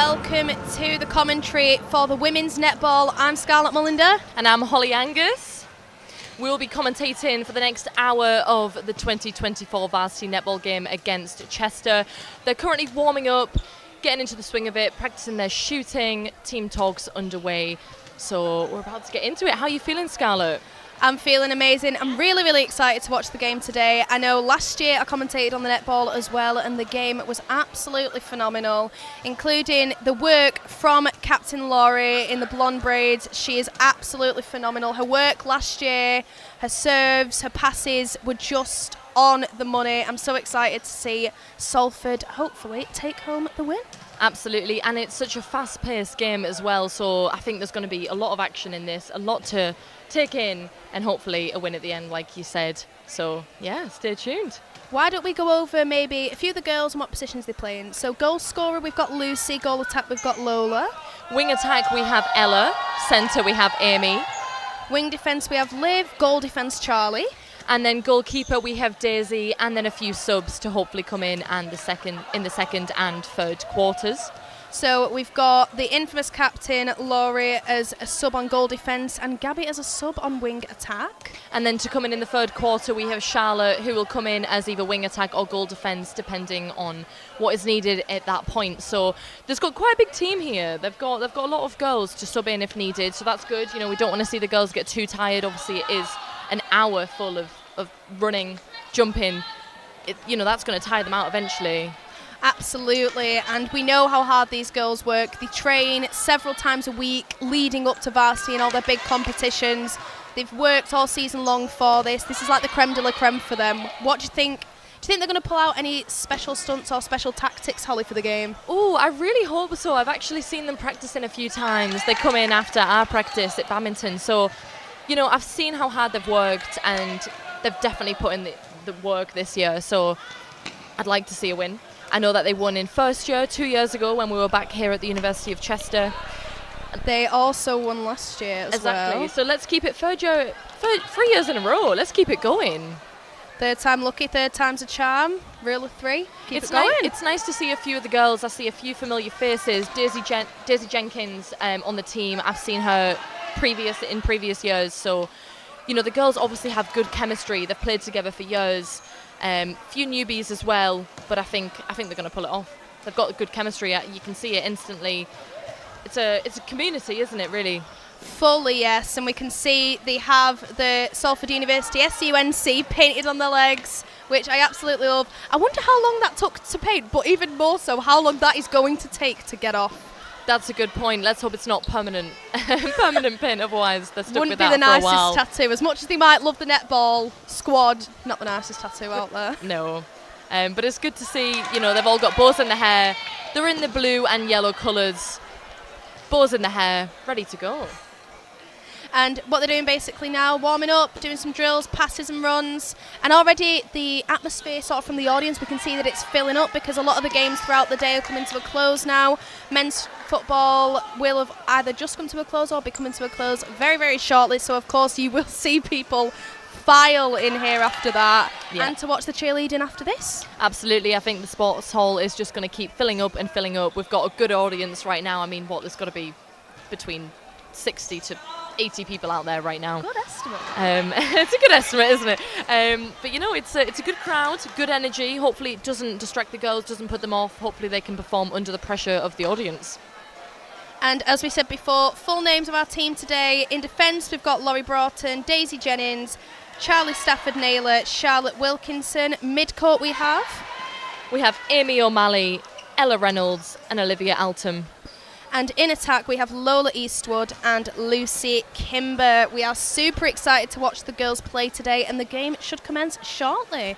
welcome to the commentary for the women's netball. I'm Scarlett Mullender. And I'm Holly Angus. We'll be commentating for the next hour of the 2024 Varsity netball game against Chester. They're currently warming up, getting into the swing of it, practicing their shooting, team talks underway. So we're about to get into it. How are you feeling, Scarlett? I'm feeling amazing. I'm really excited to watch the game today. I know last year I commentated on the netball as well, and the game was absolutely phenomenal, including the work from Captain Laurie in the blonde braids. She is absolutely phenomenal. Her work last year, her serves, her passes were just on the money. I'm so excited to see Salford hopefully take home the win. Absolutely, and it's such a fast-paced game as well, so I think there's going to be a lot of action in this, a lot to take in, and hopefully a win at the end, like you said. So, yeah, stay tuned. Why don't we go over maybe a few of the girls and what positions they play in? So, goal scorer, we've got Lucy. Goal attack, we've got Lola. Wing attack, we have Ella. Centre, we have Amy. Wing defence, we have Liv. Goal defence, Charlie. And then goalkeeper, we have Daisy, and then a few subs to hopefully come in and the second and third quarters. So we've got the infamous captain, Laurie, as a sub on goal defence, and Gabby as a sub on wing attack. And then to come in the third quarter, we have Charlotte, who will come in as either wing attack or goal defence, depending on what is needed at that point. So there's got quite a big team here. They've got a lot of girls to sub in if needed, so that's good. You know, we don't want to see the girls get too tired. Obviously, it is an hour full of running, jumping. That's going to tire them out eventually. Absolutely, and we know how hard these girls work. They train several times a week leading up to Varsity and all their big competitions. They've worked all season long for this. This is like the creme de la creme for them. What do you think? Do you think they're going to pull out any special stunts or special tactics, Holly, for the game? Oh, I really hope so. I've actually seen them practicing a few times. They come in after our practice at badminton, so I've seen how hard they've worked, and they've definitely put in the work this year, so I'd like to see a win. I know that they won in first year 2 years ago when we were back here at the University of Chester. They also won last year as well. Exactly, so let's keep it 3 years in a row. Let's keep it going. Third time lucky, third time's a charm. Rule of three. Keep it going. It's nice to see a few of the girls. I see a few familiar faces. Daisy Jenkins on the team. I've seen her in previous years, so the girls obviously have good chemistry. They've played together for years. Few newbies as well, but I think they're going to pull it off. They've got good chemistry. You can see it instantly. It's a community, isn't it, really? Fully, yes, and we can see they have the Salford University SUNC painted on their legs, which I absolutely love. I wonder how long that took to paint, but even more so, how long that is going to take to get off. That's a good point. Let's hope it's not permanent paint, otherwise they're stuck with that for a while. Wouldn't be the nicest tattoo. As much as they might love the netball squad, not the nicest tattoo out there. No. But it's good to see, they've all got bows in the hair. They're in the blue and yellow colours. Bows in the hair, ready to go. And what they're doing basically now, warming up, doing some drills, passes and runs. And already the atmosphere sort of from the audience, we can see that it's filling up because a lot of the games throughout the day are coming to a close now. Men's football will have either just come to a close or be coming to a close very shortly. So, of course, you will see people file in here after that. Yeah. And to watch the cheerleading after this. Absolutely. I think the sports hall is just going to keep filling up and filling up. We've got a good audience right now. I mean, there's got to be between 60 to 80 people out there right now. Good estimate. It's a good estimate, isn't it? But it's a good crowd, good energy. Hopefully it doesn't distract the girls, doesn't put them off. Hopefully they can perform under the pressure of the audience. And as we said before, full names of our team today. In defence, we've got Laurie Broughton, Daisy Jennings, Charlie Stafford-Naylor, Charlotte Wilkinson. Mid-court we have Amy O'Malley, Ella Reynolds and Olivia Altham. And in attack, we have Lola Eastwood and Lucy Kimber. We are super excited to watch the girls play today, and the game should commence shortly.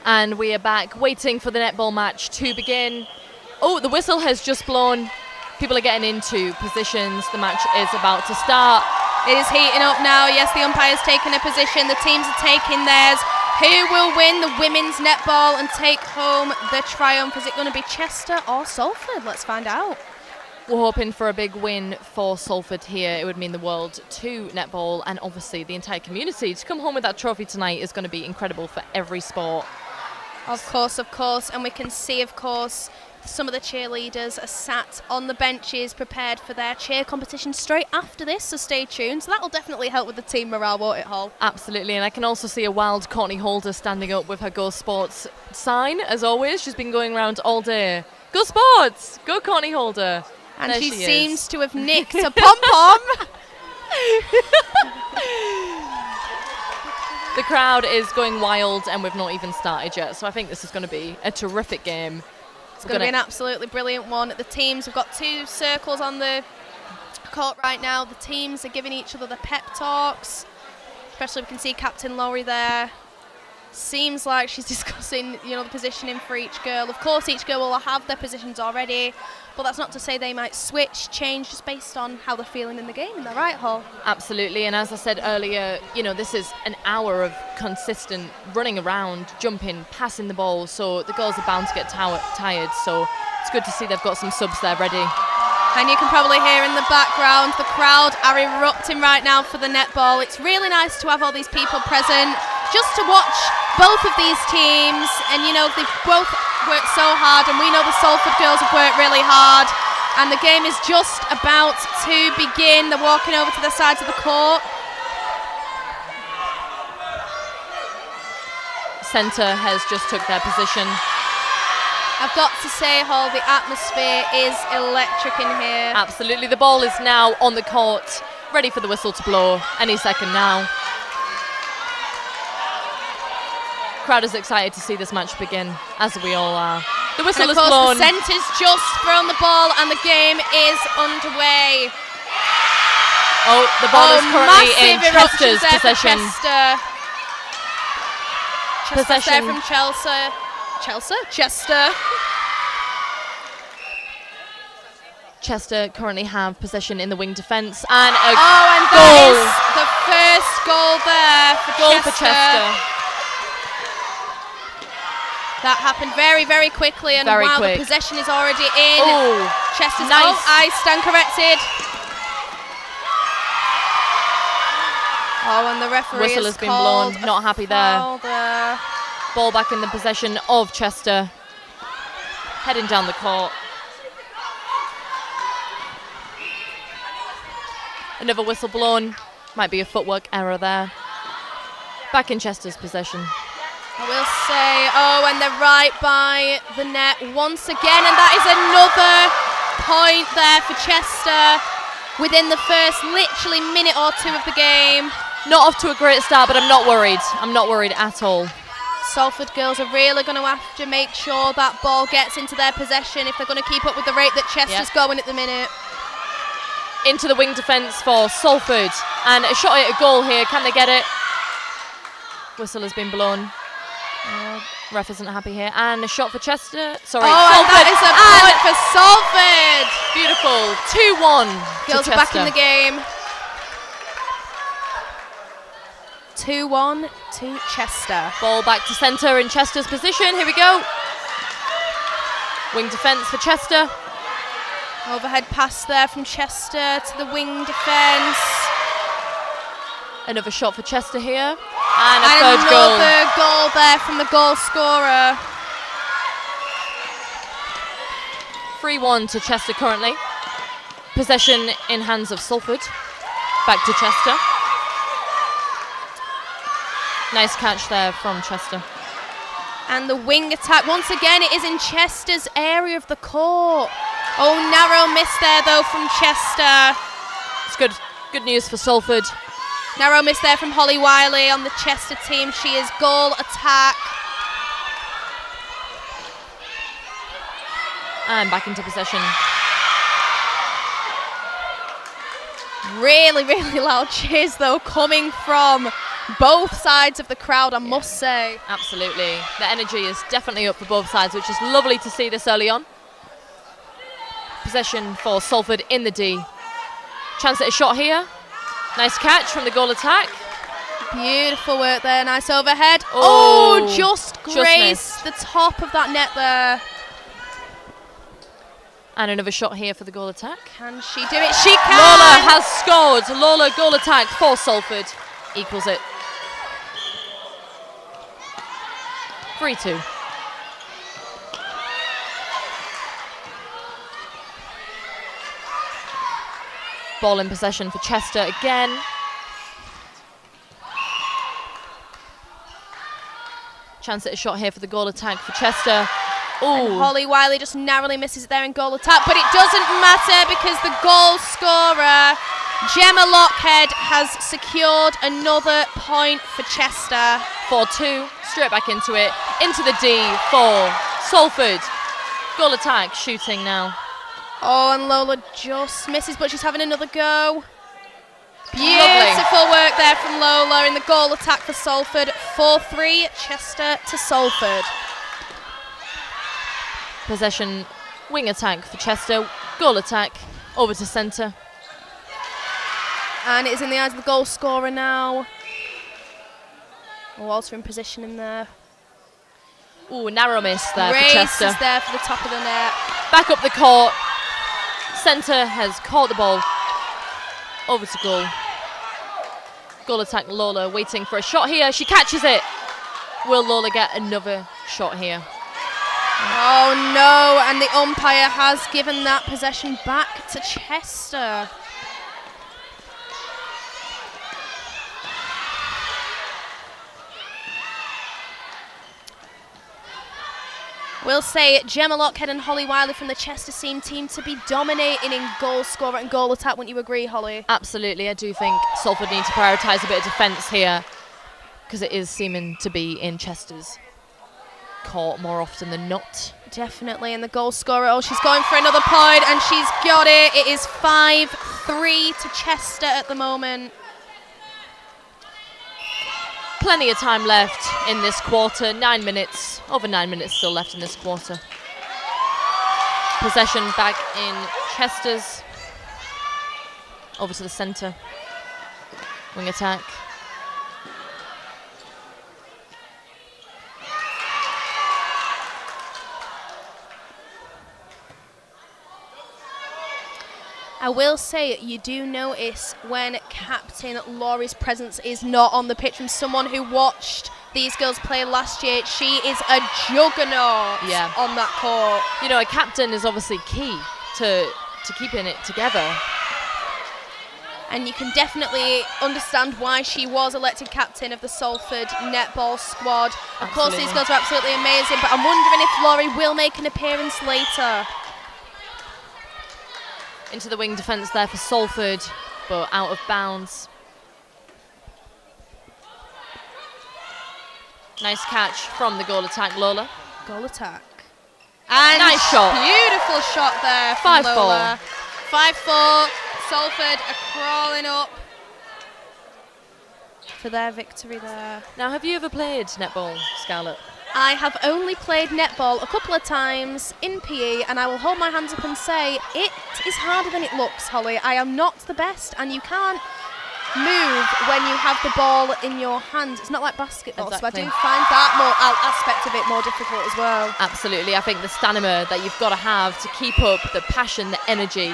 And we are back waiting for the netball match to begin. Oh, the whistle has just blown. People are getting into positions. The match is about to start. It is heating up now. Yes, the umpire's taken a position. The teams are taking theirs. Who will win the women's netball and take home the triumph? Is it going to be Chester or Salford? Let's find out. We're hoping for a big win for Salford here. It would mean the world to netball and obviously the entire community. To come home with that trophy tonight is going to be incredible for every sport. Of course, of course. And we can see, of course, some of the cheerleaders are sat on the benches prepared for their cheer competition straight after this, so stay tuned. So that will definitely help with the team morale, won't it, Hall? Absolutely, and I can also see a wild Courtney Holder standing up with her Go Sports sign, as always. She's been going around all day. Go Sports! Go Courtney Holder! And she seems to have nicked a pom-pom. The crowd is going wild and we've not even started yet, so I think this is going to be a terrific game. It's going to be an absolutely brilliant one. The teams have got two circles on the court right now. The teams are giving each other the pep talks. Especially we can see Captain Laurie there. Seems like she's discussing, the positioning for each girl. Of course, each girl will have their positions already, but that's not to say they might switch, change just based on how they're feeling in the game. Is that right, Hall? Absolutely, and as I said earlier, this is an hour of consistent running around, jumping, passing the ball, so the girls are bound to get tired, so it's good to see they've got some subs there ready. And you can probably hear in the background, the crowd are erupting right now for the netball. It's really nice to have all these people present just to watch both of these teams. And, they've both worked so hard, and we know the Salford girls have worked really hard. And the game is just about to begin. They're walking over to the sides of the court. Centre has just took their position. I've got to say, Hall, the atmosphere is electric in here. Absolutely. The ball is now on the court, ready for the whistle to blow any second now. Crowd is excited to see this match begin, as we all are. The whistle is blown. The centre's just thrown the ball and the game is underway. Oh, the ball is currently in Chester's possession. Chester's there from Chelsea. Chester. Chester currently have possession in the wing defence and a and goal. That is the first goal there for Chester. That happened very, very quickly, and the possession is already in. Chester's nice. I stand corrected. And the referee whistle has been blown. Not happy there. Ball back in the possession of Chester. Heading down the court. Another whistle blown. Might be a footwork error there. Back in Chester's possession. I will say, and they're right by the net once again. And that is another point there for Chester within the first literally minute or two of the game. Not off to a great start, but I'm not worried. I'm not worried at all. Salford girls are really going to have to make sure that ball gets into their possession if they're going to keep up with the rate that Chester's going at the minute. Into the wing defence for Salford, and a shot at a goal here. Can they get it? Whistle has been blown. Ref isn't happy here. And a shot for Chester. Sorry, Salford. Salford. That is a point for Salford. Beautiful. 2-1. Girls are back in the game. 2-1 to Chester. Ball back to centre in Chester's position. Here we go. Wing defence for Chester. Overhead pass there from Chester to the wing defence. Another shot for Chester here. And a third goal. Another goal there from the goal scorer. 3-1 to Chester currently. Possession in hands of Salford. Back to Chester. Nice catch there from Chester. And the wing attack, once again, it is in Chester's area of the court. Oh, narrow miss there, though, from Chester. It's good news for Salford. Narrow miss there from Holly Wiley on the Chester team. She is goal attack. And back into possession. Really, really loud cheers, though, coming from both sides of the crowd, I must say. Absolutely. The energy is definitely up for both sides, which is lovely to see this early on. Possession for Salford in the D. Chance at a shot here. Nice catch from the goal attack. Beautiful work there. Nice overhead. Oh, just grazed the top of that net there. And another shot here for the goal attack. Can she do it? She can! Lawler has scored. Lawler goal attack for Salford. Equals it. 3-2. Ball in possession for Chester again. Chance at a shot here for the goal attack for Chester. And Holly Wiley just narrowly misses it there in goal attack, but it doesn't matter because the goal scorer, Gemma Lockhead, has secured another point for Chester. 4-2, straight back into it, into the D for Salford. Goal attack, shooting now. Oh, and Lola just misses, but she's having another go. Beautiful work there from Lola in the goal attack for Salford. 4-3, Chester to Salford. Possession, wing attack for Chester, goal attack, over to centre. And it is in the eyes of the goal scorer now. Walter in position in there. Ooh, narrow miss there for Chester. Race is there for the top of the net. Back up the court. Centre has caught the ball. Over to goal. Goal attack, Lola waiting for a shot here. She catches it. Will Lola get another shot here? Oh no, and the umpire has given that possession back to Chester. We'll say Gemma Lockhead and Holly Wiley from the Chester team to be dominating in goal scorer and goal attack. Wouldn't you agree, Holly? Absolutely. I do think Salford need to prioritise a bit of defence here because it is seeming to be in Chester's court more often than not. Definitely. And the goal scorer, oh, she's going for another point and she's got it. It is 5-3 to Chester at the moment. Plenty of time left in this quarter, 9 minutes, over 9 minutes still left in this quarter. Possession back in Chester's. Over to the centre. Wing attack. I will say you do notice when Captain Laurie's presence is not on the pitch. From someone who watched these girls play last year, she is a juggernaut on that court. You know, a captain is obviously key to keeping it together. And you can definitely understand why she was elected captain of the Salford netball squad. Of course, these girls are absolutely amazing, but I'm wondering if Laurie will make an appearance later. Into the wing defence there for Salford, but out of bounds. Nice catch from the goal attack, Lola. Goal attack. And nice shot. Beautiful shot there from 5-4. Lola. 5-4. Salford are crawling up for their victory there. Now, have you ever played netball, Scarlett? I have only played netball a couple of times in PE, and I will hold my hands up and say it is harder than it looks, Holly. I am not the best, and you can't move when you have the ball in your hand. It's not like basketball, Exactly. so I do find that aspect of it more difficult as well. Absolutely. I think the stamina that you've got to have to keep up the passion, the energy,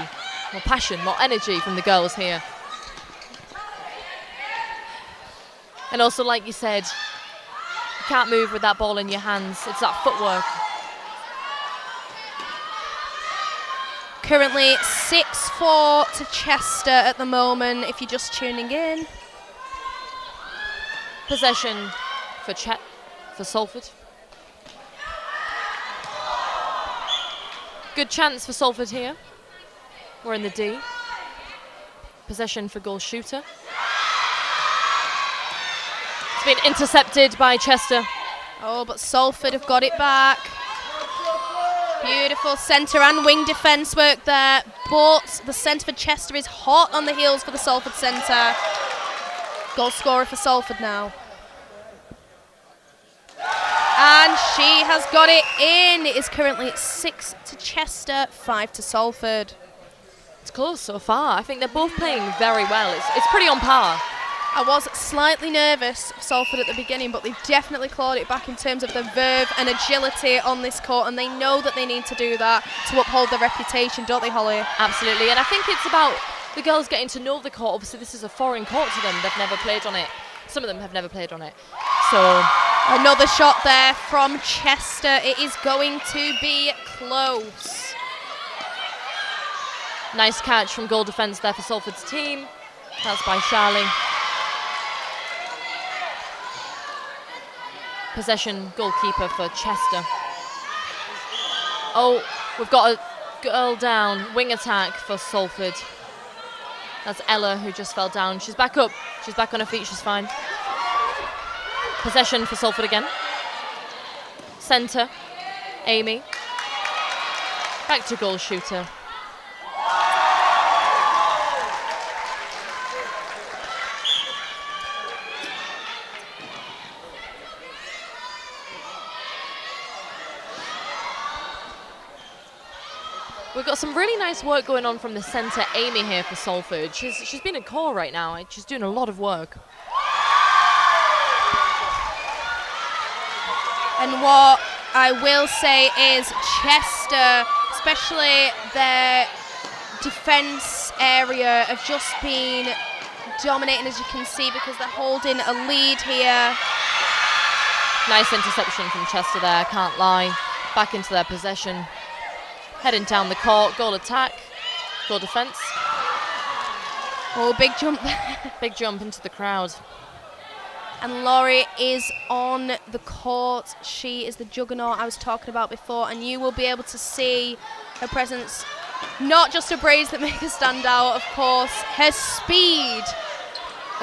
more energy from the girls here. And also, like you said, you can't move with that ball in your hands. It's that footwork. Currently 6-4 to Chester at the moment, if you're just tuning in. Possession for Salford. Good chance for Salford here. We're in the D. Possession for goal shooter. It's been intercepted by Chester. Oh, but Salford have got it back. Beautiful centre and wing defence work there, but the centre for Chester is hot on the heels for the Salford centre. Goal scorer for Salford now. And she has got it in. It is currently 6 to Chester, 5 to Salford. It's close so far. I think they're both playing very well. It's pretty on par. I was slightly nervous for Salford at the beginning, but they've definitely clawed it back in terms of the verve and agility on this court, and they know that they need to do that to uphold their reputation, don't they, Holly? Absolutely, and I think it's about the girls getting to know the court. Obviously, this is a foreign court to them. They've never played on it. Some of them have never played on it. So another shot there from Chester. It is going to be close. Nice catch from goal defence there for Salford's team. That's by Charlie. Possession goalkeeper for Chester. Oh, we've got a girl down. Wing attack for Salford. That's Ella who just fell down. She's back up. She's back on her feet. She's fine. Possession for Salford again. Centre. Amy. Back to goal shooter. We've got some really nice work going on from the centre, Amy, here for Salford. She's been in core right now. She's doing a lot of work. And what I will say is Chester, especially their defence area, have just been dominating, as you can see, because they're holding a lead here. Nice interception from Chester there, can't lie. Back into their possession. Heading down the court, goal attack, goal defence. Oh, big jump there. Big jump into the crowd. And Laurie is on the court. She is the juggernaut I was talking about before, and you will be able to see her presence. Not just her braids that make her stand out, of course, her speed,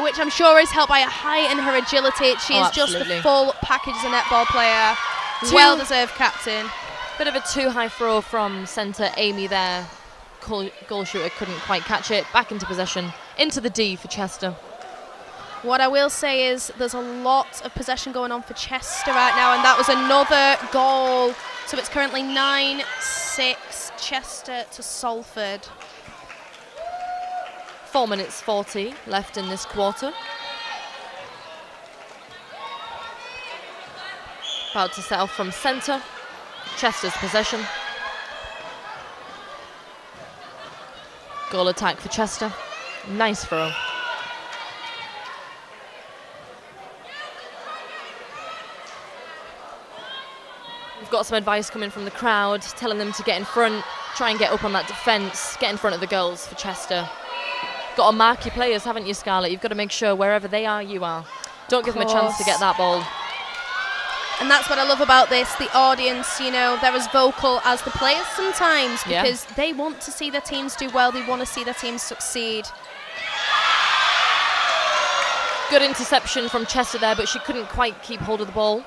which I'm sure is helped by her height and her agility. She is just the full package as a netball player. Well-deserved captain. Bit of a too high throw from centre Amy there. Goal shooter couldn't quite catch it. Back into possession. Into the D for Chester. What I will say is there's a lot of possession going on for Chester right now, and that was another goal. So it's currently 9-6 Chester to Salford. 4 minutes 40 left in this quarter. About to set off from centre. Chester's possession. Goal attack for Chester. Nice throw. We've got some advice coming from the crowd, telling them to get in front, try and get up on that defence, get in front of the goals for Chester. Got to mark your players, haven't you, Scarlett? You've got to make sure wherever they are, you are. Don't give them a chance to get that ball. And that's what I love about this. The audience, you know, they're as vocal as the players sometimes, because they want to see their teams do well. They want to see their teams succeed. Good interception from Chester there, but she couldn't quite keep hold of the ball.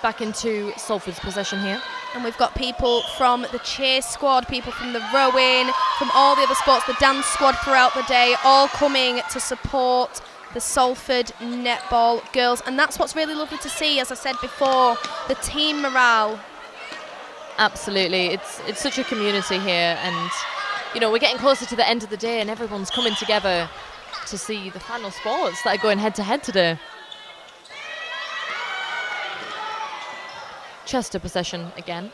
Back into Salford's possession here. And we've got people from the cheer squad, people from the rowing, from all the other sports, the dance squad throughout the day, all coming to support the Salford netball girls. And that's what's really lovely to see, as I said before, the team morale. Absolutely. It's such a community here, and you know, we're getting closer to the end of the day and everyone's coming together to see the final sports that are going head to head today. Chester possession again.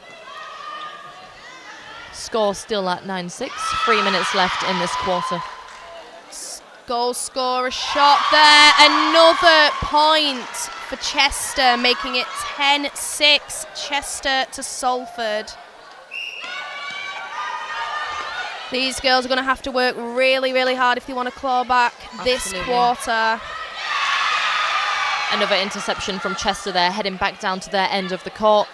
Score still at 9-6. 3 minutes left in this quarter. Goal scorer shot there. Another point for Chester, making it 10-6. Chester to Salford. These girls are going to have to work really, really hard if they want to claw back this quarter. Another interception from Chester there, heading back down to their end of the court.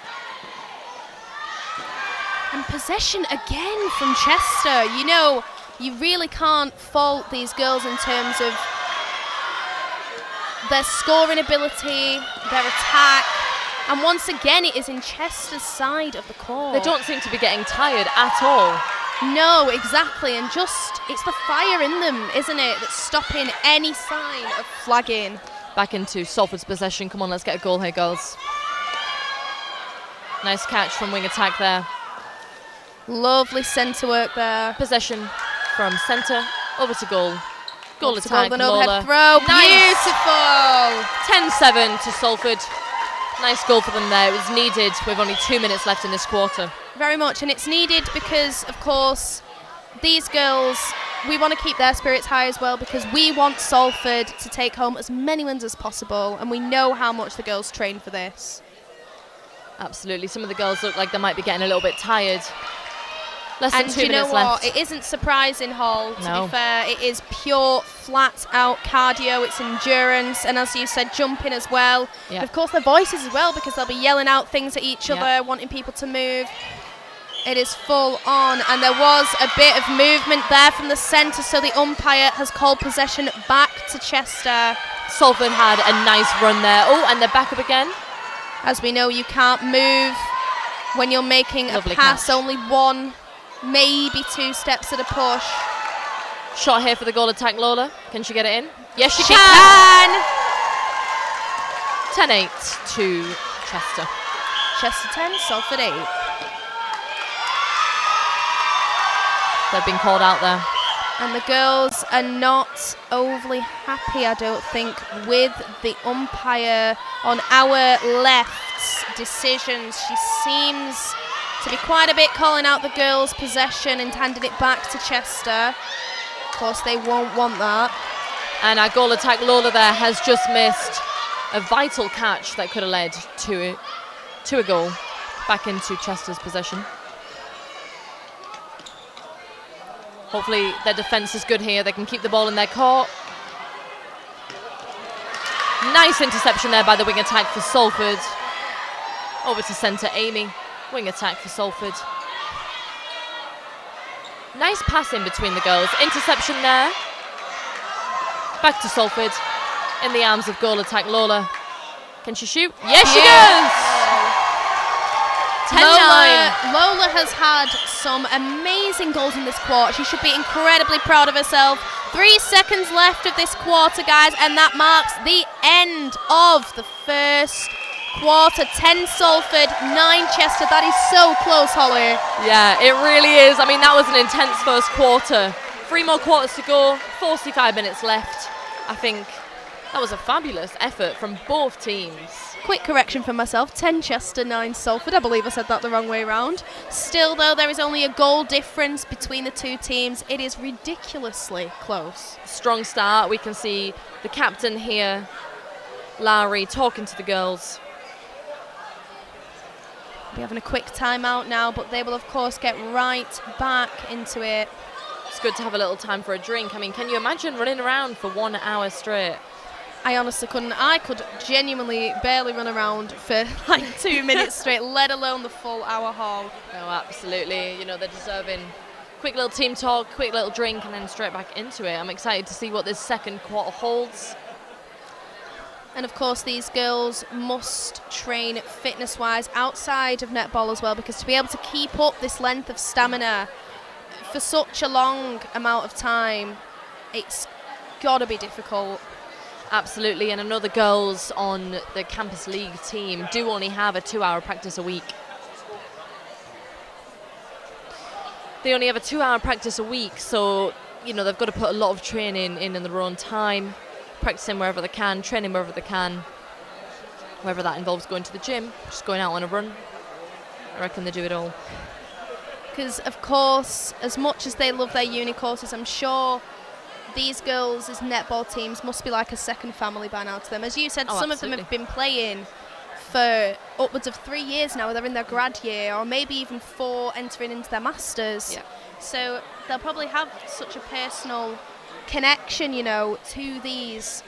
And possession again from Chester. You know, you really can't fault these girls in terms of their scoring ability, their attack. And once again, it is in Chester's side of the court. They don't seem to be getting tired at all. No, exactly. And just, it's the fire in them, isn't it, that's stopping any sign of flagging. Back into Salford's possession. Come on, let's get a goal here, girls. Nice catch from wing attack there. Lovely centre work there. Possession from centre over to goal. Goal attack, an Lola. overhead throw. Nice. Beautiful. 10-7 to Salford. Nice goal for them there. It was needed with only 2 minutes left in this quarter. Very much, and it's needed because, of course, these girls, we want to keep their spirits high as well, because we want Salford to take home as many wins as possible, and we know how much the girls train for this. Absolutely. Some of the girls look like they might be getting a little bit tired. Less than 2 minutes left. It isn't surprising, Hall, to No. be fair. It is pure, flat-out cardio. It's endurance, and as you said, jumping as well. Yep. And of course, their voices as well, because they'll be yelling out things at each Yep. other, wanting people to move. It is full on, and there was a bit of movement there from the centre, so the umpire has called possession back to Chester. Salford had a nice run there. Oh, and they're back up again. As we know, you can't move when you're making Lovely a pass, catch. only one, maybe 2 steps at a push. Shot here for the goal attack, Lola. Can she get it in? Yes, she She can. can! 10-8 to Chester. Chester 10, Salford 8. They've been called out there. And the girls are not overly happy, I don't think, with the umpire on our left's decisions. She seems to be quite a bit calling out the girls' possession and handing it back to Chester. Of course, they won't want that. And our goal attack, Lola, there has just missed a vital catch that could have led to a goal. Back into Chester's possession. Hopefully their defence is good here. They can keep the ball in their court. Nice interception there by the wing attack for Salford. Over to centre, Amy. Wing attack for Salford. Nice pass in between the girls. Interception there. Back to Salford. In the arms of goal attack, Lola. Can she shoot? Yes, she does! 10-9. Lola has had some amazing goals in this quarter. She should be incredibly proud of herself. 3 seconds left of this quarter, guys, and that marks the end of the first quarter. 10 Salford, 9 Chester. That is so close, Holly. Yeah, it really is. I mean, that was an intense first quarter. 3 more quarters to go, 45 minutes left. I think that was a fabulous effort from both teams. Quick correction for myself, 10 Chester, 9 Salford. I believe I said that the wrong way around. Still, though, there is only a goal difference between the two teams. It is ridiculously close. Strong start. We can see the captain here, Larry, talking to the girls. We're having a quick timeout now, but they will, of course, get right back into it. It's good to have a little time for a drink. I mean, can you imagine running around for 1 hour straight? I honestly couldn't. I could genuinely barely run around for like 2 minutes straight, let alone the full hour haul. No, absolutely. You know, they're deserving. Quick little team talk, quick little drink, and then straight back into it. I'm excited to see what this second quarter holds. And of course these girls must train fitness-wise outside of netball as well, because to be able to keep up this length of stamina for such a long amount of time, it's got to be difficult. Absolutely, and I know the girls on the campus league team do only have a 2-hour practice a week. They only have a 2-hour practice a week, so they've got to put a lot of training in their own time, practicing wherever they can, training wherever they can, whether that involves going to the gym, just going out on a run. I reckon they do it all. Because of course, as much as they love their uni courses, I'm sure these girls as netball teams must be like a second family by now to them. As you said, some absolutely. of them have been playing for upwards of 3 years now. They're in their grad year, or maybe even 4 entering into their masters. Yeah. So they'll probably have such a personal connection, to these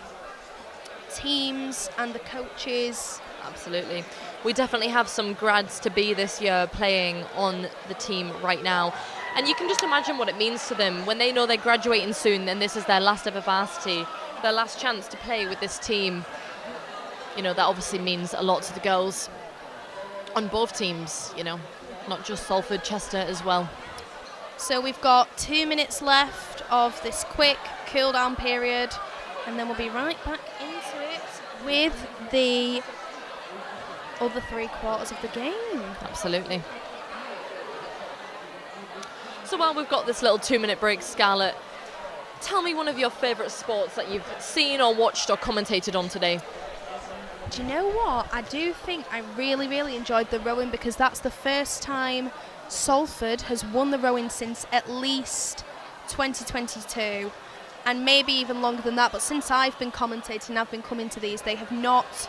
teams and the coaches. Absolutely. We definitely have some grads to be this year playing on the team right now. And you can just imagine what it means to them when they know they're graduating soon and this is their last ever varsity, their last chance to play with this team. That obviously means a lot to the girls on both teams, not just Salford, Chester as well. So we've got 2 minutes left of this quick cool down period, and then we'll be right back into it with the other 3 quarters of the game. Absolutely. So while we've got this little 2-minute break, Scarlett, tell me one of your favourite sports that you've seen or watched or commentated on today. Do you know what? I do think I really, really enjoyed the rowing, because that's the first time Salford has won the rowing since at least 2022, and maybe even longer than that. But since I've been commentating, I've been coming to these, they have not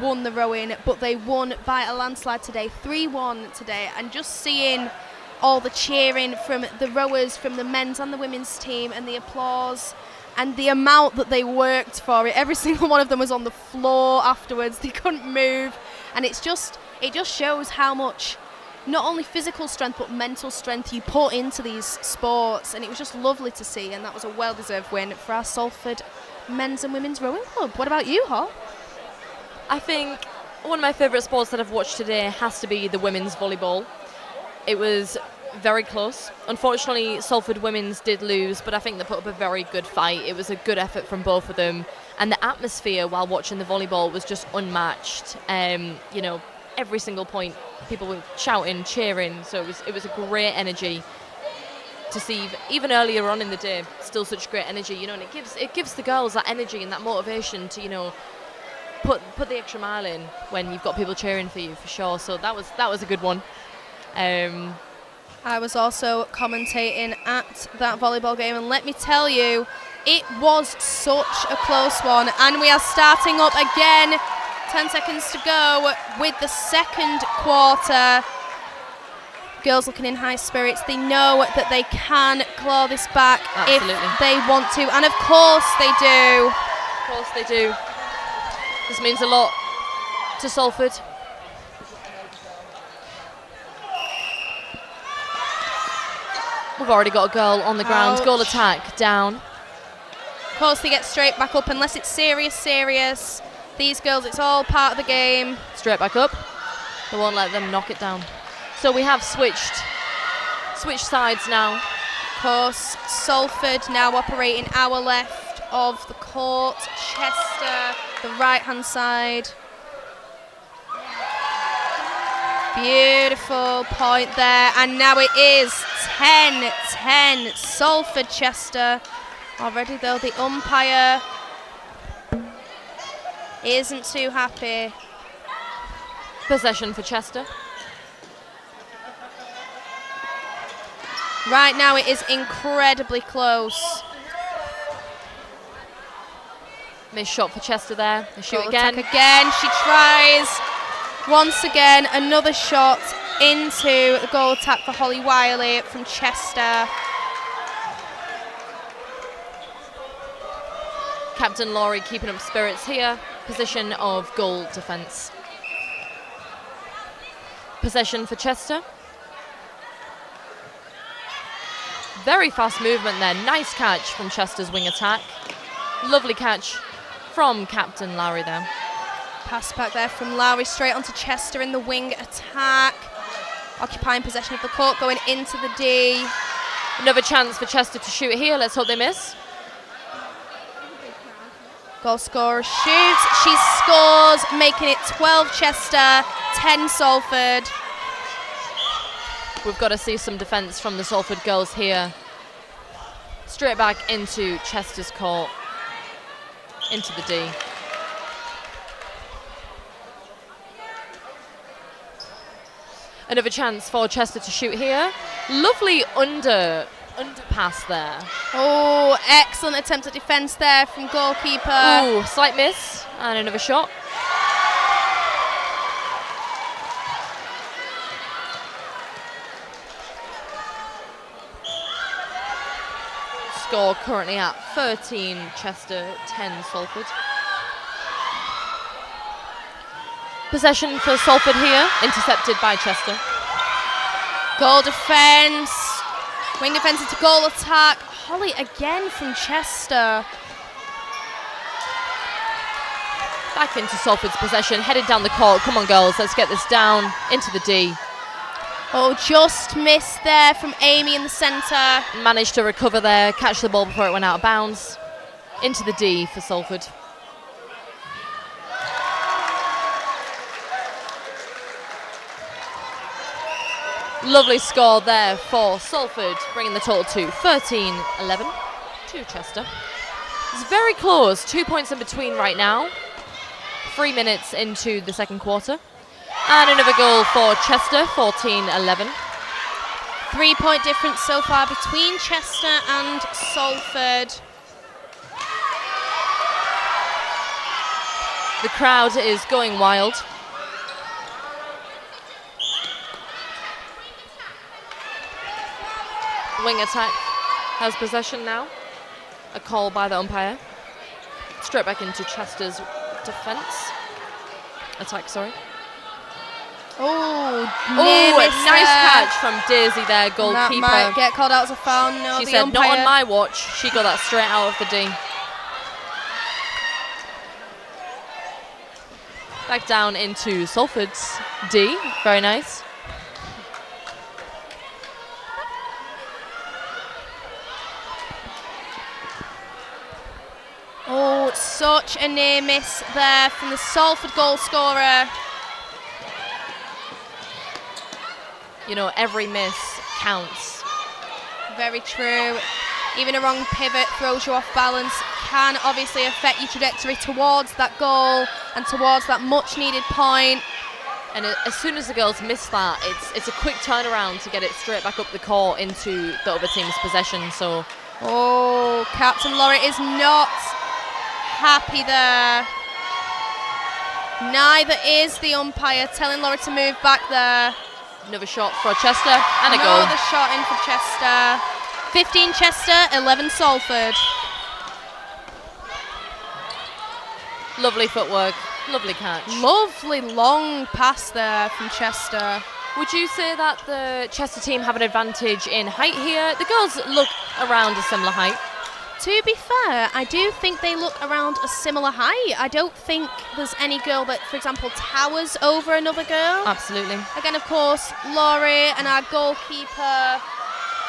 won the rowing, but they won by a landslide today, 3-1 today. And just seeing all the cheering from the rowers, from the men's and the women's team, and the applause and the amount that they worked for it. Every single one of them was on the floor afterwards. They couldn't move, and it just shows how much not only physical strength but mental strength you put into these sports, and it was just lovely to see, and that was a well-deserved win for our Salford men's and women's rowing club. What about you, Hol? I think one of my favourite sports that I've watched today has to be the women's volleyball. It was very close. Unfortunately, Salford women's did lose, but I think they put up a very good fight. It was a good effort from both of them, and the atmosphere while watching the volleyball was just unmatched. Every single point, people were shouting, cheering, so it was a great energy to see. Even earlier on in the day, still such great energy, and it gives the girls that energy and that motivation to put the extra mile in when you've got people cheering for you, for sure. So that was a good one. I was also commentating at that volleyball game, and let me tell you, it was such a close one. And we are starting up again, 10 seconds to go with the second quarter. Girls looking in high spirits. They know that they can claw this back. Absolutely. If they want to, and of course they do. Of course they do. This means a lot to Salford. We've already got a girl on the ground. Ouch. Goal attack down. Of course they get straight back up unless it's serious. These girls, it's all part of the game. Straight back up. They won't let them knock it down. So we have switched sides now. Of course, Salford now operating our left of the court. Chester, the right-hand side. Beautiful point there. And now it is 10-10 Salford Chester. Already though, the umpire isn't too happy. Possession for Chester. Right now it is incredibly close. Missed shot for Chester there. They shoot Goal again. attack again. She tries once again. Another shot into the goal attack for Holly Wiley from Chester. Captain Laurie keeping up spirits here. Position of goal defence. Possession for Chester. Very fast movement there. Nice catch from Chester's wing attack. Lovely catch from Captain Lowry there. Pass back there from Lowry straight onto Chester in the wing attack. Occupying possession of the court, going into the D. Another chance for Chester to shoot here. Let's hope they miss. Goal scorer shoots. She scores, making it 12 Chester, 10 Salford. We've got to see some defence from the Salford girls here. Straight back into Chester's court. Into the D. Another chance for Chester to shoot here. Lovely underpass there. Oh, excellent attempt at defence there from goalkeeper. Oh, slight miss and another shot. Score currently at 13 Chester, 10 Salford. Possession for Salford here, intercepted by Chester. Goal defence. Wing defence into goal attack. Holly again from Chester. Back into Salford's possession, headed down the court. Come on, girls, let's get this down into the D. Oh, just missed there from Amy in the centre. Managed to recover there, catch the ball before it went out of bounds. Into the D for Salford. Lovely score there for Salford, bringing the total to 13-11 to Chester. It's very close, 2 points in between right now. 3 minutes into the second quarter. And another goal for Chester, 14-11. 3 point difference so far between Chester and Salford. The crowd is going wild. Wing attack has possession now. A call by the umpire. Straight back into Chester's defence. Attack, sorry. Oh, nice catch from Daisy there, goalkeeper. That might get called out as a foul. No, she the said, umpire. not on my watch. She got that straight out of the D. Back down into Salford's D. Very nice. Oh, such a near miss there from the Salford goal scorer. You know, every miss counts. Very true. Even a wrong pivot throws you off balance, can obviously affect your trajectory towards that goal and towards that much needed point. And as soon as the girls miss that, it's a quick turnaround to get it straight back up the court into the other team's possession. So, oh, Captain Laurie is not happy there. Neither is the umpire, telling Laurie to move back there. another shot for Chester and a goal. Another shot in for Chester. 15 Chester, 11 Salford. Lovely footwork, lovely catch. Lovely long pass there from Chester. Would you say that the Chester team have an advantage in height here? The girls look around a similar height. To be fair, I do think they look around a similar height. I don't think there's any girl that, for example, towers over another girl. Absolutely. Again, of course, Laurie and our goalkeeper,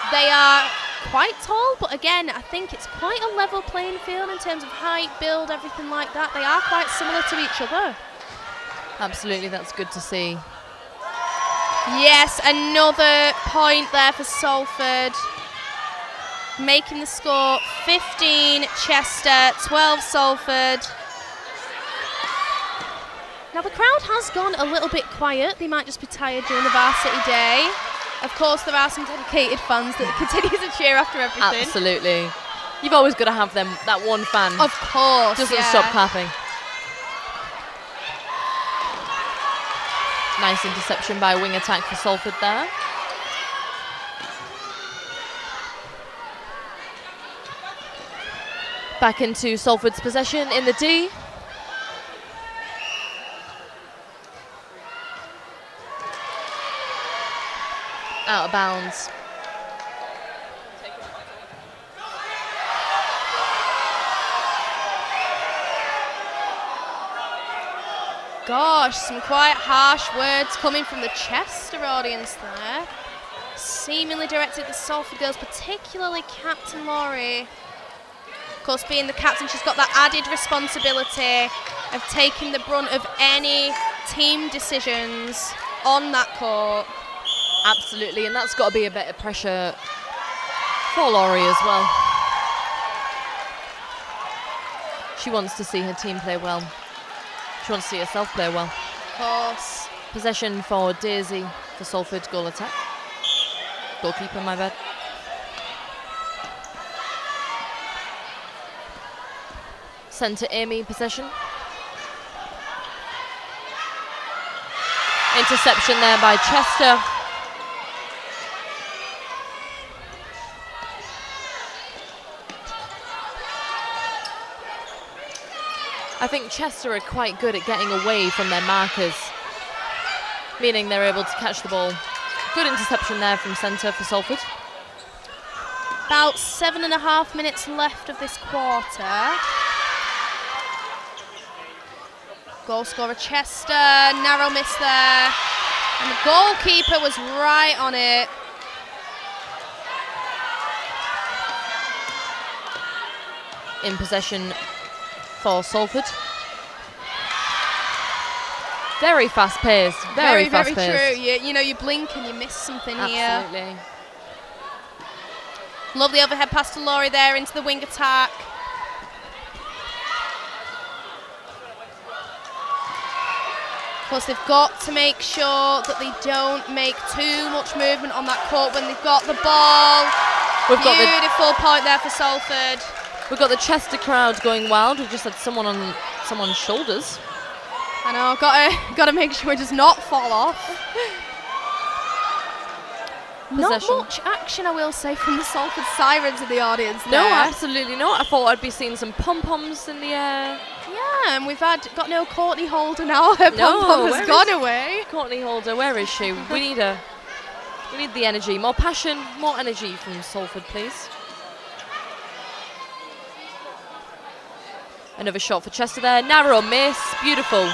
they are quite tall, but again, I think it's quite a level playing field in terms of height, build, everything like that. They are quite similar to each other. Absolutely, that's good to see. Yes, another point there for Salford. Making the score 15 Chester, 12 Salford. Now the crowd has gone a little bit quiet. They might just be tired during the Varsity day. Of course, there are some dedicated fans that continue to cheer after everything. Absolutely. You've always got to have them, that one fan. Of course, doesn't yeah. stop clapping. Nice interception by wing attack for Salford there. Back into Salford's possession in the D. Out of bounds. gosh, some quite harsh words coming from the Chester audience there. Seemingly directed at the Salford girls, particularly Captain Laurie. Of course, being the captain, she's got that added responsibility of taking the brunt of any team decisions on that court. Absolutely, and that's got to be a bit of pressure for Laurie as well. She wants to see her team play well. She wants to see herself play well. Of course. Possession for Daisy for Salford, goal attack. Goalkeeper, my bad. Centre Amy, possession. Interception there by Chester. I think Chester are quite good at getting away from their markers, meaning they're able to catch the ball. Good interception there from centre for Salford. About 7.5 minutes left of this quarter. Goal scorer Chester, narrow miss there. And the goalkeeper was right on it. In possession for Salford. Very fast paced, very fast paced. Very true. You know, you blink and you miss something here. Absolutely. Lovely overhead pass to Laurie there into the wing attack. Of course, they've got to make sure that they don't make too much movement on that court when they've got the ball. Beautiful point there for Salford. We've got the Chester crowd going wild. We've just had someone on someone's shoulders. I know, got to make sure it does not fall off. Not much action, I will say, from the Salford Sirens in the audience there. No, absolutely not. I thought I'd be seeing some pom-poms in the air. Yeah, and we've got no Courtney Holder now. Her pom-pom has gone away. Courtney Holder, where is she? We need her. We need the energy. More passion, more energy from Salford, please. Another shot for Chester there. Narrow miss. Beautiful.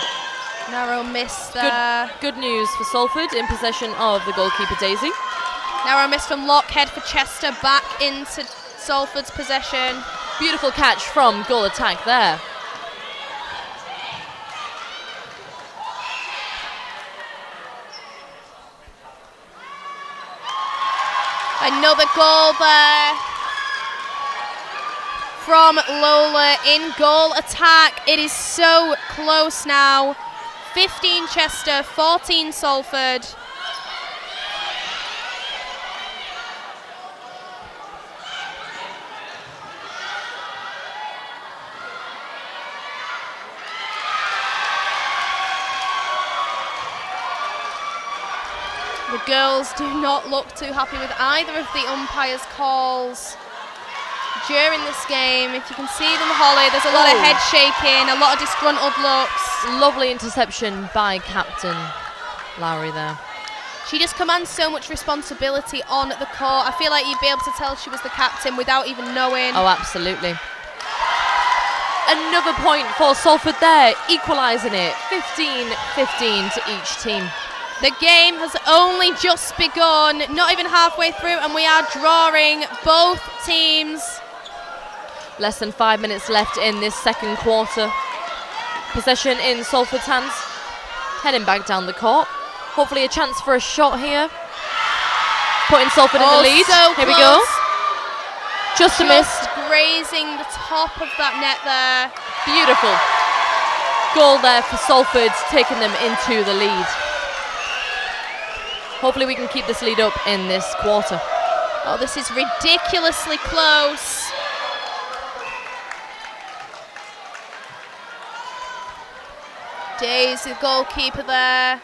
Narrow miss there. Good news for Salford in possession of the goalkeeper, Daisy. Narrow miss from Lockhead for Chester, back into Salford's possession. Beautiful catch from goal attack there. Another goal there from Lola in goal attack. It is so close now. 15 Chester, 14 Salford. The girls do not look too happy with either of the umpires' calls during this game. If you can see them, Holly, there's a lot of head shaking, a lot of disgruntled looks. Lovely interception by Captain Lowry there. She just commands so much responsibility on the court. I feel like you'd be able to tell she was the captain without even knowing. Oh, absolutely. Another point for Salford there, equalising it. 15-15 to each team. The game has only just begun, not even halfway through, and we are drawing both teams. Less than 5 minutes left in this second quarter. Possession in Salford's hands. Heading back down the court. Hopefully a chance for a shot here. Putting Salford in the lead. So here close. we go. Just a miss. Grazing the top of that net there. Beautiful. Goal there for Salford, taking them into the lead. Hopefully we can keep this lead up in this quarter. Oh, this is ridiculously close. Daisy, the goalkeeper there.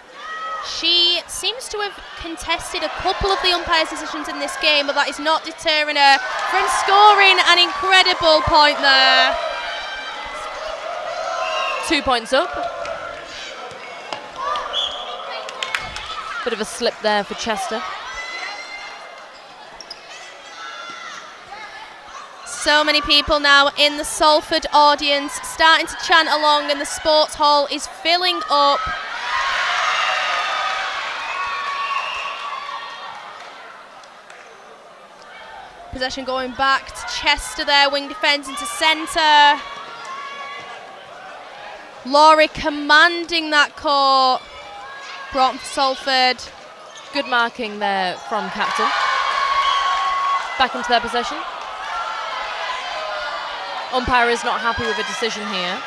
She seems to have contested a couple of the umpires' decisions in this game, but that is not deterring her from scoring an incredible point there. 2 points up. Bit of a slip there for Chester. So many people now in the Salford audience starting to chant along, and the sports hall is filling up. Possession going back to Chester there, wing defence into centre. Laurie commanding that court. Brought for Salford. Good marking there from captain. Back into their possession. Umpire is not happy with the decision here.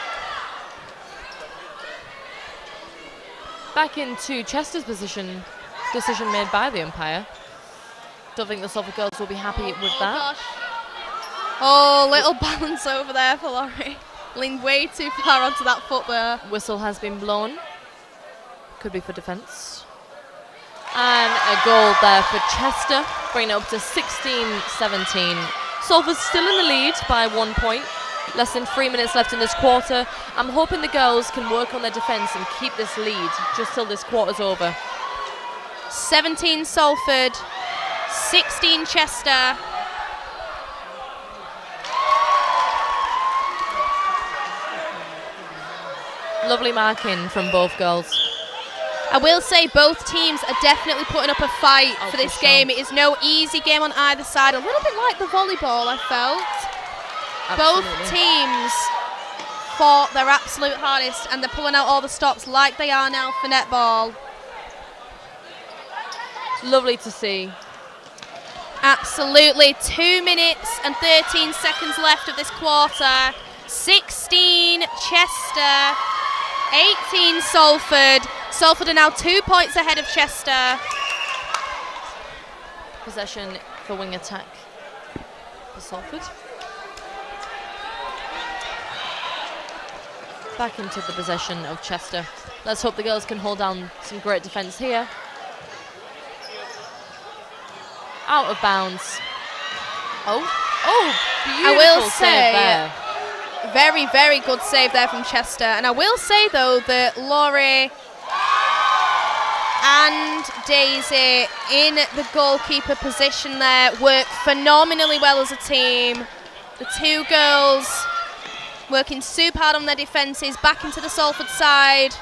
Back into Chester's position. Decision made by the umpire. Don't think the Salford girls will be happy with that. Gosh. Oh, little balance over there for Laurie. Leaned way too far onto that foot there. Whistle has been blown. Could be for defence. And a goal there for Chester, bringing it up to 16-17. Salford still in the lead by 1 point. Less than 3 minutes left in this quarter. I'm hoping the girls can work on their defence and keep this lead just till this quarter's over. 17 Salford, 16 Chester. Lovely marking from both girls. I will say both teams are definitely putting up a fight for this game. It is no easy game on either side. A little bit like the volleyball, I felt. Absolutely. Both teams fought their absolute hardest, and they're pulling out all the stops like they are now for netball. Lovely to see. Absolutely. 2 minutes and 13 seconds left of this quarter. 16 Chester, 18 Salford. Salford are now 2 points ahead of Chester. Possession for wing attack for Salford. Back into the possession of Chester. Let's hope the girls can hold down some great defence here. Out of bounds. Oh, beautiful I will save say, there. very, very good save there from Chester. And I will say, though, that Laurie and Daisy in the goalkeeper position there work phenomenally well as a team. The two girls working super hard on their defences, back into the Salford side.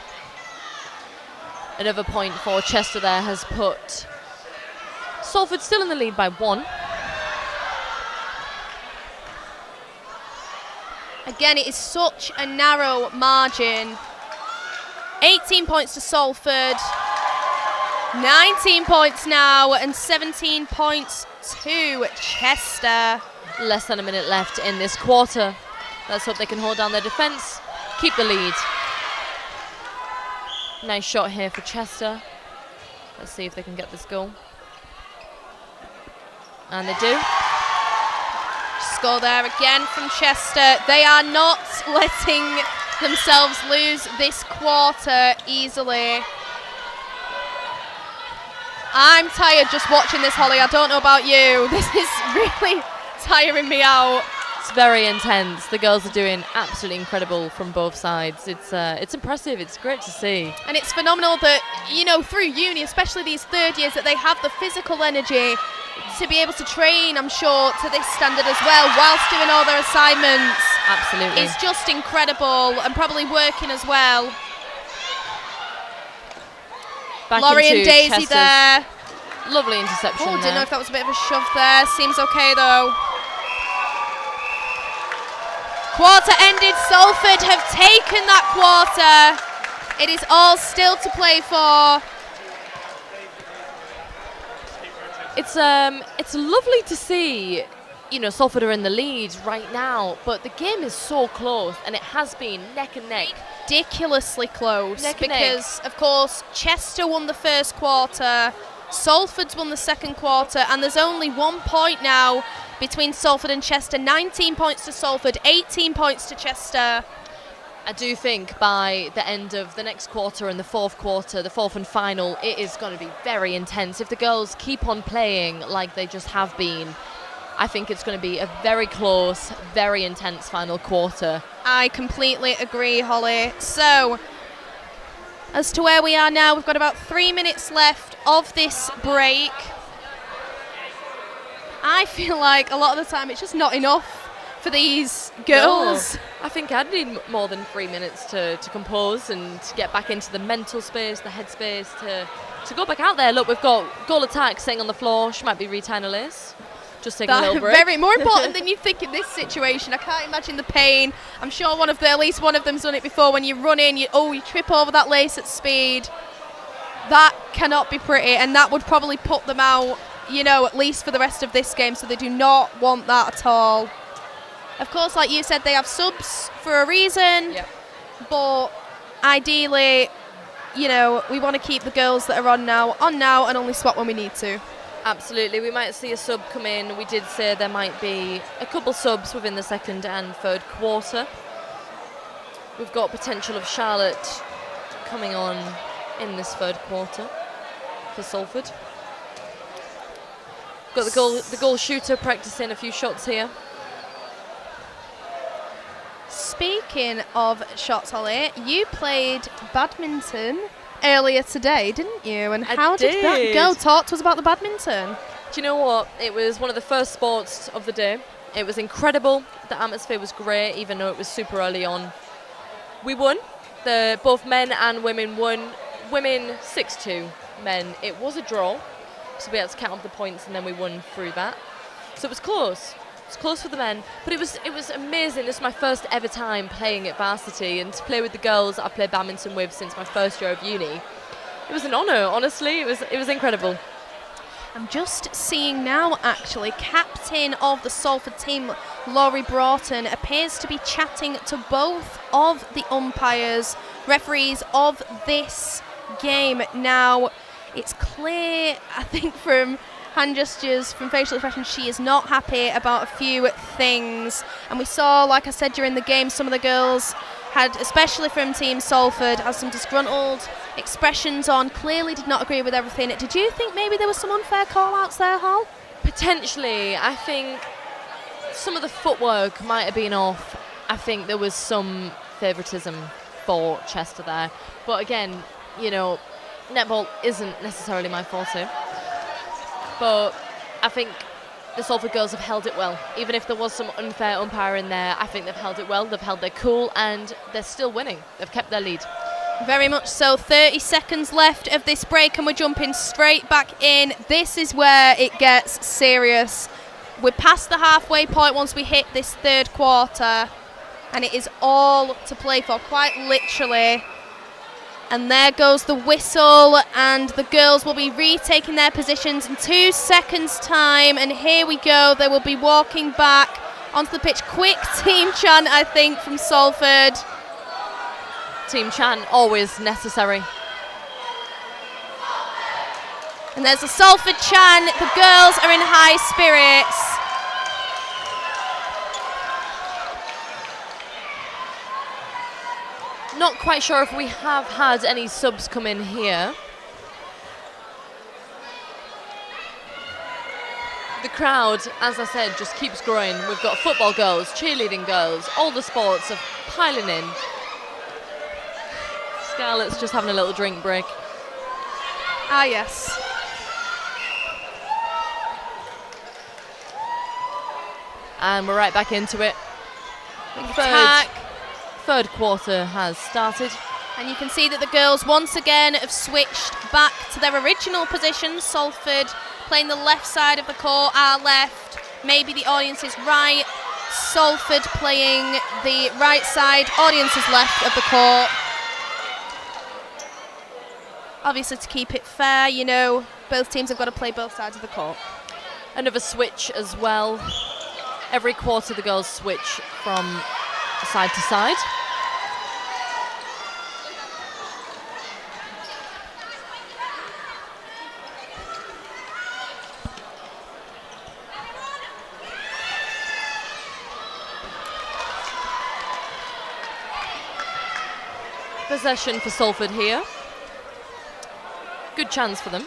Another point for Chester there has put Salford still in the lead by 1. Again, it is such a narrow margin. 18 points to Salford, 19 points now, and 17 points to Chester. Less than a minute left in this quarter. Let's hope they can hold down their defence, keep the lead. Nice shot here for Chester. Let's see if they can get this goal. And they do. Score there again from Chester. They are not letting themselves lose this quarter easily. I'm tired just watching this, Holly. I don't know about you. This is really tiring me out. It's very intense. The girls are doing absolutely incredible from both sides. It's impressive. It's great to see. And it's phenomenal that, you know, through uni, especially these third years, that they have the physical energy to be able to train, I'm sure, to this standard as well, whilst doing all their assignments. Absolutely. It's just incredible, and probably working as well. Back Laurie and into Daisy Chester's there. Lovely interception Oh, didn't know there. if that was a bit of a shove there. Seems okay though. Quarter ended. Salford have taken that quarter. It is all still to play for. It's lovely to see, you know, Salford are in the lead right now, but the game is so close, and it has been neck and neck. Ridiculously close, Neck and neck. because of course Chester won the first quarter, Salford's won the second quarter, and there's only 1 point now between Salford and Chester. 19 points to Salford, 18 points to Chester. I do think by the end of the next quarter and the fourth quarter, the fourth and final, it is going to be very intense. If the girls keep on playing like they just have been, I think it's going to be a very close, very intense final quarter. I completely agree, Holly. So, as to where we are now, we've got about 3 minutes left of this break. I feel like a lot of the time it's just not enough for these girls. No, I think I'd need more than 3 minutes to compose and to get back into the mental space, the head space, to go back out there. Look, we've got goal attack sitting on the floor. She might be retying a lace. Just taking a little break. Very more important than you think in this situation. I can't imagine the pain. I'm sure at least one of them's done it before. When you run in, you trip over that lace at speed. That cannot be pretty, and that would probably put them out, at least for the rest of this game. So they do not want that at all. Of course, like you said, they have subs for a reason. Yep. But ideally, we want to keep the girls that are on now, and only swap when we need to. Absolutely, we might see a sub come in. We did say there might be a couple subs within the second and third quarter. We've got potential of Scarlett coming on in this third quarter for Salford. Got the goal shooter practicing a few shots here. Speaking of shots, Holly, you played badminton earlier today, didn't you? And how did that go? Talk to us about the badminton. Do you know what? It was one of the first sports of the day. It was incredible. The atmosphere was great, even though it was super early on. We won. Both men and women won. Women 6-2. Men, it was a draw. So we had to count up the points and then we won through that. So it was close. It was close for the men, but it was amazing. This is my first ever time playing at Varsity, and to play with the girls I've played badminton with since my first year of uni. It was an honour, honestly. It was incredible. I'm just seeing now, actually, captain of the Salford team, Laurie Broughton, appears to be chatting to both of the umpires, referees of this game. Now, it's clear, I think, from hand gestures, from facial expressions, she is not happy about a few things. And we saw, like I said, during the game, some of the girls had, especially from Team Salford, had some disgruntled expressions on, clearly did not agree with everything. Did you think maybe there were some unfair call-outs there, Hal? Potentially. I think some of the footwork might have been off. I think there was some favouritism for Chester there. But again, netball isn't necessarily my forte. But I think the Salford girls have held it well. Even if there was some unfair umpire in there, I think they've held it well. They've held their cool, and they're still winning. They've kept their lead. Very much so. 30 seconds left of this break, and we're jumping straight back in. This is where it gets serious. We're past the halfway point once we hit this third quarter, and it is all to play for, quite literally. And there goes the whistle, and the girls will be retaking their positions in 2 seconds' time. And here we go. They will be walking back onto the pitch. Quick team chant, I think, from Salford. Team chant, always necessary. And there's a Salford chant. The girls are in high spirits. Not quite sure if we have had any subs come in here. The crowd, as I said, just keeps growing. We've got football girls, cheerleading girls, all the sports are piling in. Scarlett's just having a little drink break. Ah, yes. And we're right back into it. Third quarter has started. And you can see that the girls once again have switched back to their original positions. Salford playing the left side of the court, our left, maybe the audience is right. Salford playing the right side, audience is left of the court. Obviously, to keep it fair, both teams have got to play both sides of the court. Another switch as well. Every quarter the girls switch from side to side. Possession for Salford here. Good chance for them.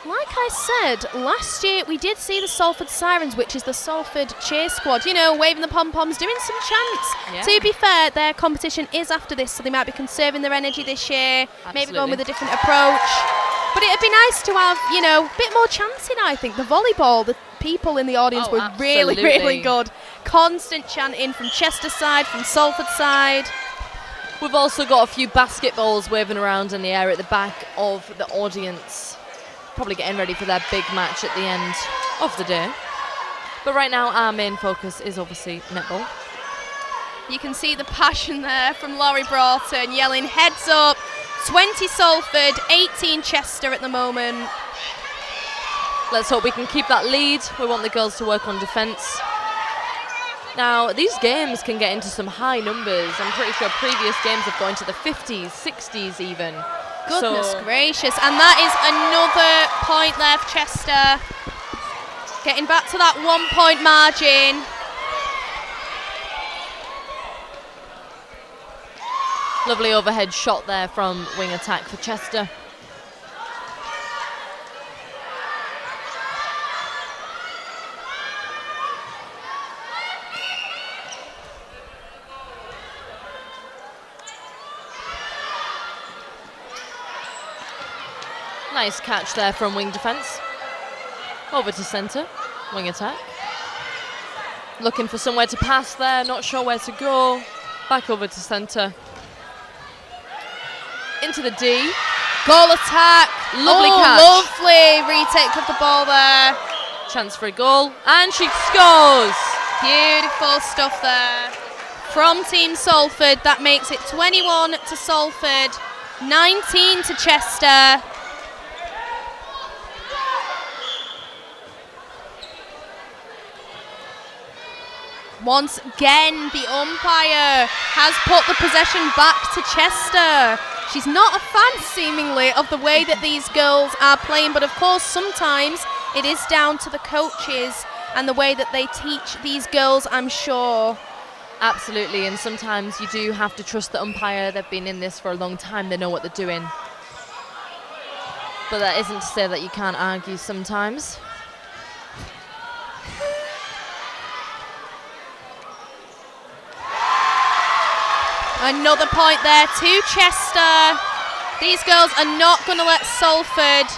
Like I said, last year we did see the Salford Sirens, which is the Salford cheer squad, waving the pom-poms, doing some chants. Yeah. To be fair, their competition is after this, so they might be conserving their energy this year, maybe going with a different approach. But it'd be nice to have, a bit more chanting, I think. The volleyball, the people in the audience were really, absolutely. really good. Constant chanting from Chester side, from Salford side. We've also got a few basketballs waving around in the air at the back of the audience. Probably getting ready for their big match at the end of the day. But right now our main focus is obviously netball. You can see the passion there from Laurie Broughton yelling heads up. 20 Salford, 18 Chester at the moment. Let's hope we can keep that lead. We want the girls to work on defence. Now, these games can get into some high numbers. I'm pretty sure previous games have gone to the 50s, 60s even. Goodness gracious. And that is another point there for Chester. Getting back to that 1 point margin. Lovely overhead shot there from wing attack for Chester. Nice catch there from wing defence. Over to centre, wing attack. Looking for somewhere to pass there, not sure where to go. Back over to centre. Into the D. Goal attack. Lovely catch. Lovely retake of the ball there. Chance for a goal. And she scores. Beautiful stuff there. From Team Salford, that makes it 21 to Salford, 19 to Chester. Once again, the umpire has put the possession back to Chester. She's not a fan, seemingly, of the way that these girls are playing, but of course, sometimes it is down to the coaches and the way that they teach these girls, I'm sure. Absolutely, and sometimes you do have to trust the umpire. They've been in this for a long time, they know what they're doing. But that isn't to say that you can't argue sometimes. Another point there to Chester. These girls are not going to let Salford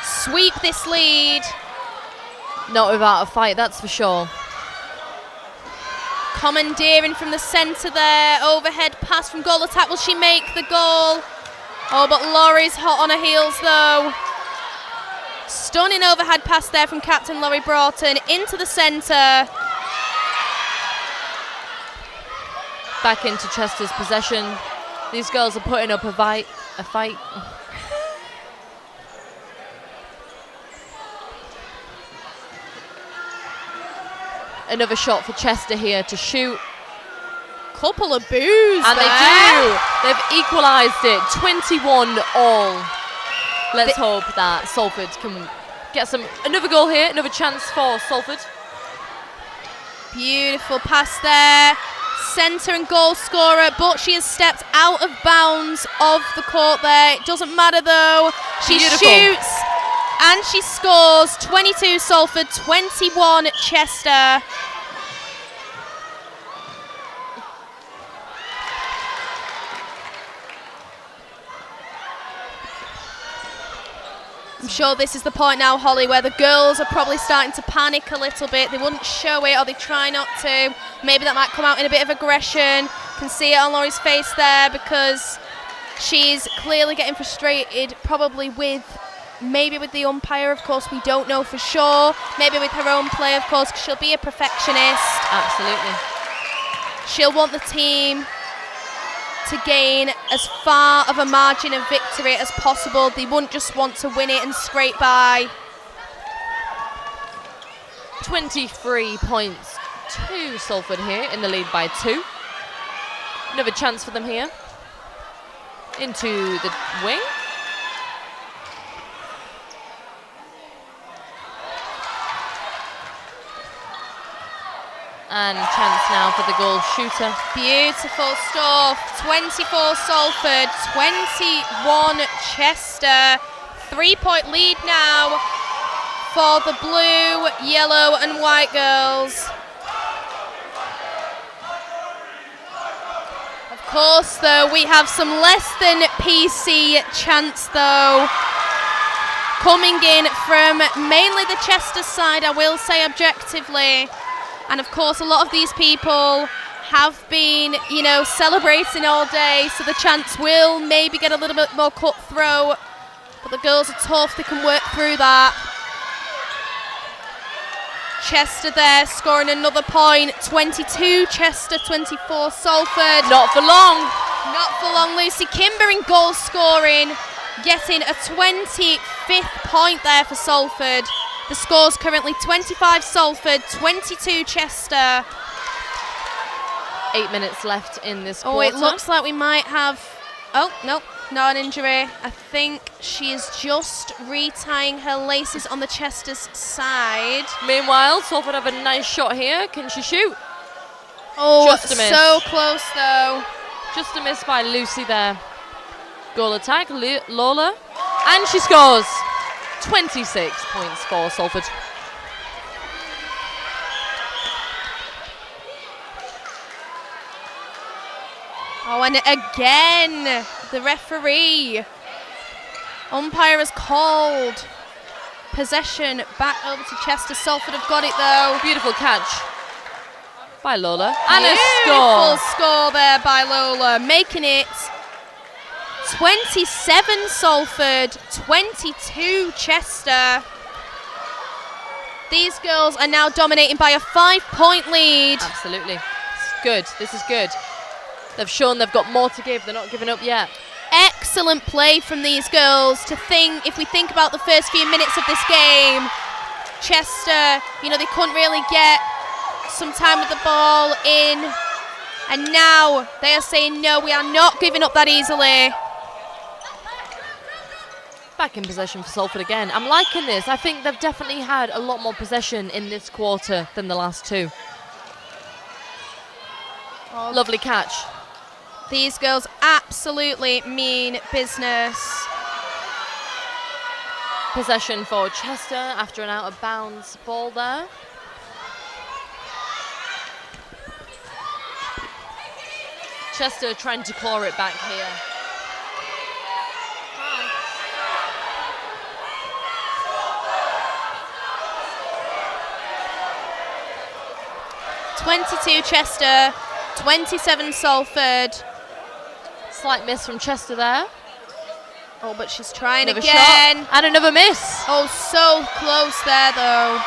sweep this lead. Not without a fight, that's for sure. Commandeering from the centre there. Overhead pass from goal attack. Will she make the goal? Oh, but Laurie's hot on her heels though. Stunning overhead pass there from captain Laurie Broughton into the centre. Back into Chester's possession. These girls are putting up a fight. Another shot for Chester here to shoot. Couple of boos and there. They do. They've equalised it. 21-all. Let's hope that Salford can get another goal here. Another chance for Salford. Beautiful pass there. Centre and goal scorer, but she has stepped out of bounds of the court there. It doesn't matter though. She shoots and she scores. 22 Salford, 21 Chester. I'm sure this is the point now, Holly, where the girls are probably starting to panic a little bit. They wouldn't show it or they try not to. Maybe that might come out in a bit of aggression. Can see it on Laurie's face there because she's clearly getting frustrated, probably maybe with the umpire, of course, we don't know for sure. Maybe with her own play, of course, 'cause she'll be a perfectionist. Absolutely. She'll want the team to gain as far of a margin of victory as possible. They wouldn't just want to win it and scrape by. 23 points to Salford here in the lead by 2. Another chance for them here. Into the wing. And chance now for the goal shooter. Beautiful stuff. 24 Salford, 21 Chester. 3-point lead now for the blue, yellow and white girls. Of course, though, we have some less than PC chants, though. coming in from mainly the Chester side, I will say objectively. And of course, a lot of these people have been, celebrating all day, so the chants will maybe get a little bit more cutthroat. But the girls are tough, they can work through that. Chester there scoring another point. 22 Chester, 24 Salford. Not for long. Not for long. Lucy Kimber in goal scoring, getting a 25th point there for Salford. The score's currently 25 Salford, 22 Chester. 8 minutes left in this quarter. Oh, it looks like we might have... Oh, nope, not an injury. I think she is just retying her laces on the Chester's side. Meanwhile, Salford have a nice shot here. Can she shoot? Oh, just a miss. So close though. Just a miss by Lucy there. Goal attack, Lola. And she scores. 26 points for Salford. Oh, and again, the referee. Umpire has called possession back over to Chester. Salford have got it though. Beautiful catch by Lola. And a Beautiful score. score there by Lola, making it 27 Salford, 22 Chester. These girls are now dominating by a 5-point lead. Absolutely. It's good. This is good. They've shown they've got more to give. They're not giving up yet. Excellent play from these girls. If we think about the first few minutes of this game, Chester, they couldn't really get some time with the ball in. And now they are saying, no, we are not giving up that easily. Back in possession for Salford again. I'm liking this. I think they've definitely had a lot more possession in this quarter than the last two. Oh, lovely catch. These girls absolutely mean business. Possession for Chester after an out of bounds ball there. Chester trying to claw it back here. 22 Chester, 27 Salford. Slight miss from Chester there. Oh, but she's trying another again. Shot and another miss. Oh, so close there, though.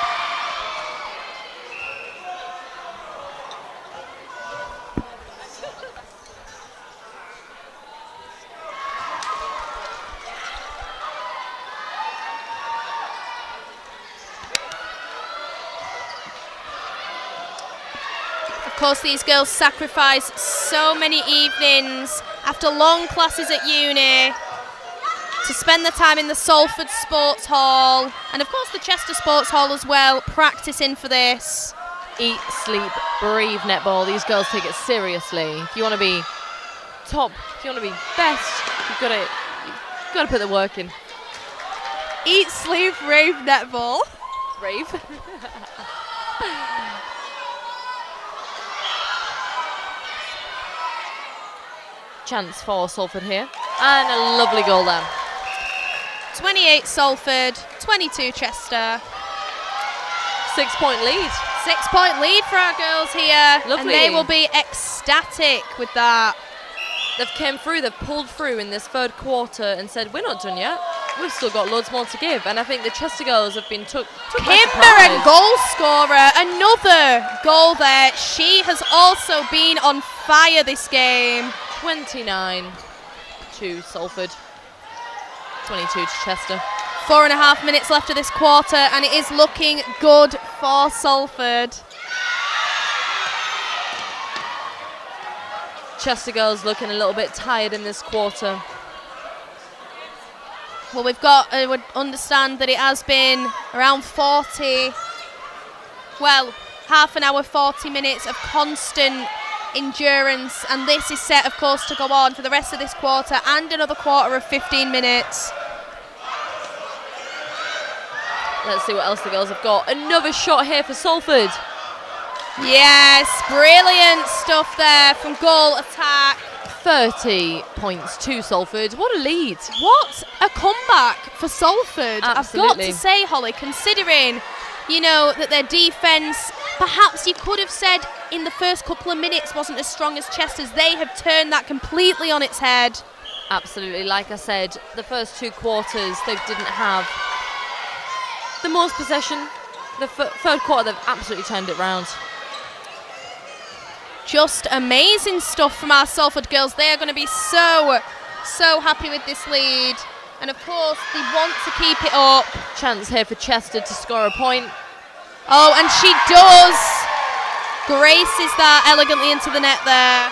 Of course, these girls sacrifice so many evenings after long classes at uni to spend the time in the Salford Sports Hall, and of course the Chester Sports Hall as well, practicing for this. Eat, sleep, breathe netball. These girls take it seriously. If you want to be top, if you want to be best, you've got to put the work in. Eat, sleep, rave netball. Rave. Chance for Salford here. And a lovely goal there. 28 Salford, 22 Chester. 6-point lead. 6-point lead for our girls here. Lovely. And they will be ecstatic with that. They've came through, they've pulled through in this third quarter and said, we're not done yet. We've still got loads more to give. And I think the Chester girls have been took by Kimber, surprise. a goal scorer. Another goal there. She has also been on fire this game. 29 to Salford. 22 to Chester. 4.5 minutes left of this quarter, and it is looking good for Salford. Chester girls looking a little bit tired in this quarter. Well, we've got to understand that it has been around 40, well, half an hour, 40 minutes of constant endurance, and this is set, of course, to go on for the rest of this quarter and another quarter of 15 minutes. Let's see what else the girls have got. Another shot here for Salford. Yes, brilliant stuff there from goal attack. 30 points to Salford. What a lead. What a comeback for Salford. Absolutely. I've got to say, Holly, considering, that their defence, perhaps you could have said in the first couple of minutes wasn't as strong as Chester's. They have turned that completely on its head. Absolutely. Like I said, the first 2 quarters, they didn't have the most possession. The third quarter, they've absolutely turned it round. Just amazing stuff from our Salford girls. They are going to be so happy with this lead. And of course, they want to keep it up. Chance here for Chester to score a point. Oh, and she does. Graces that elegantly into the net there.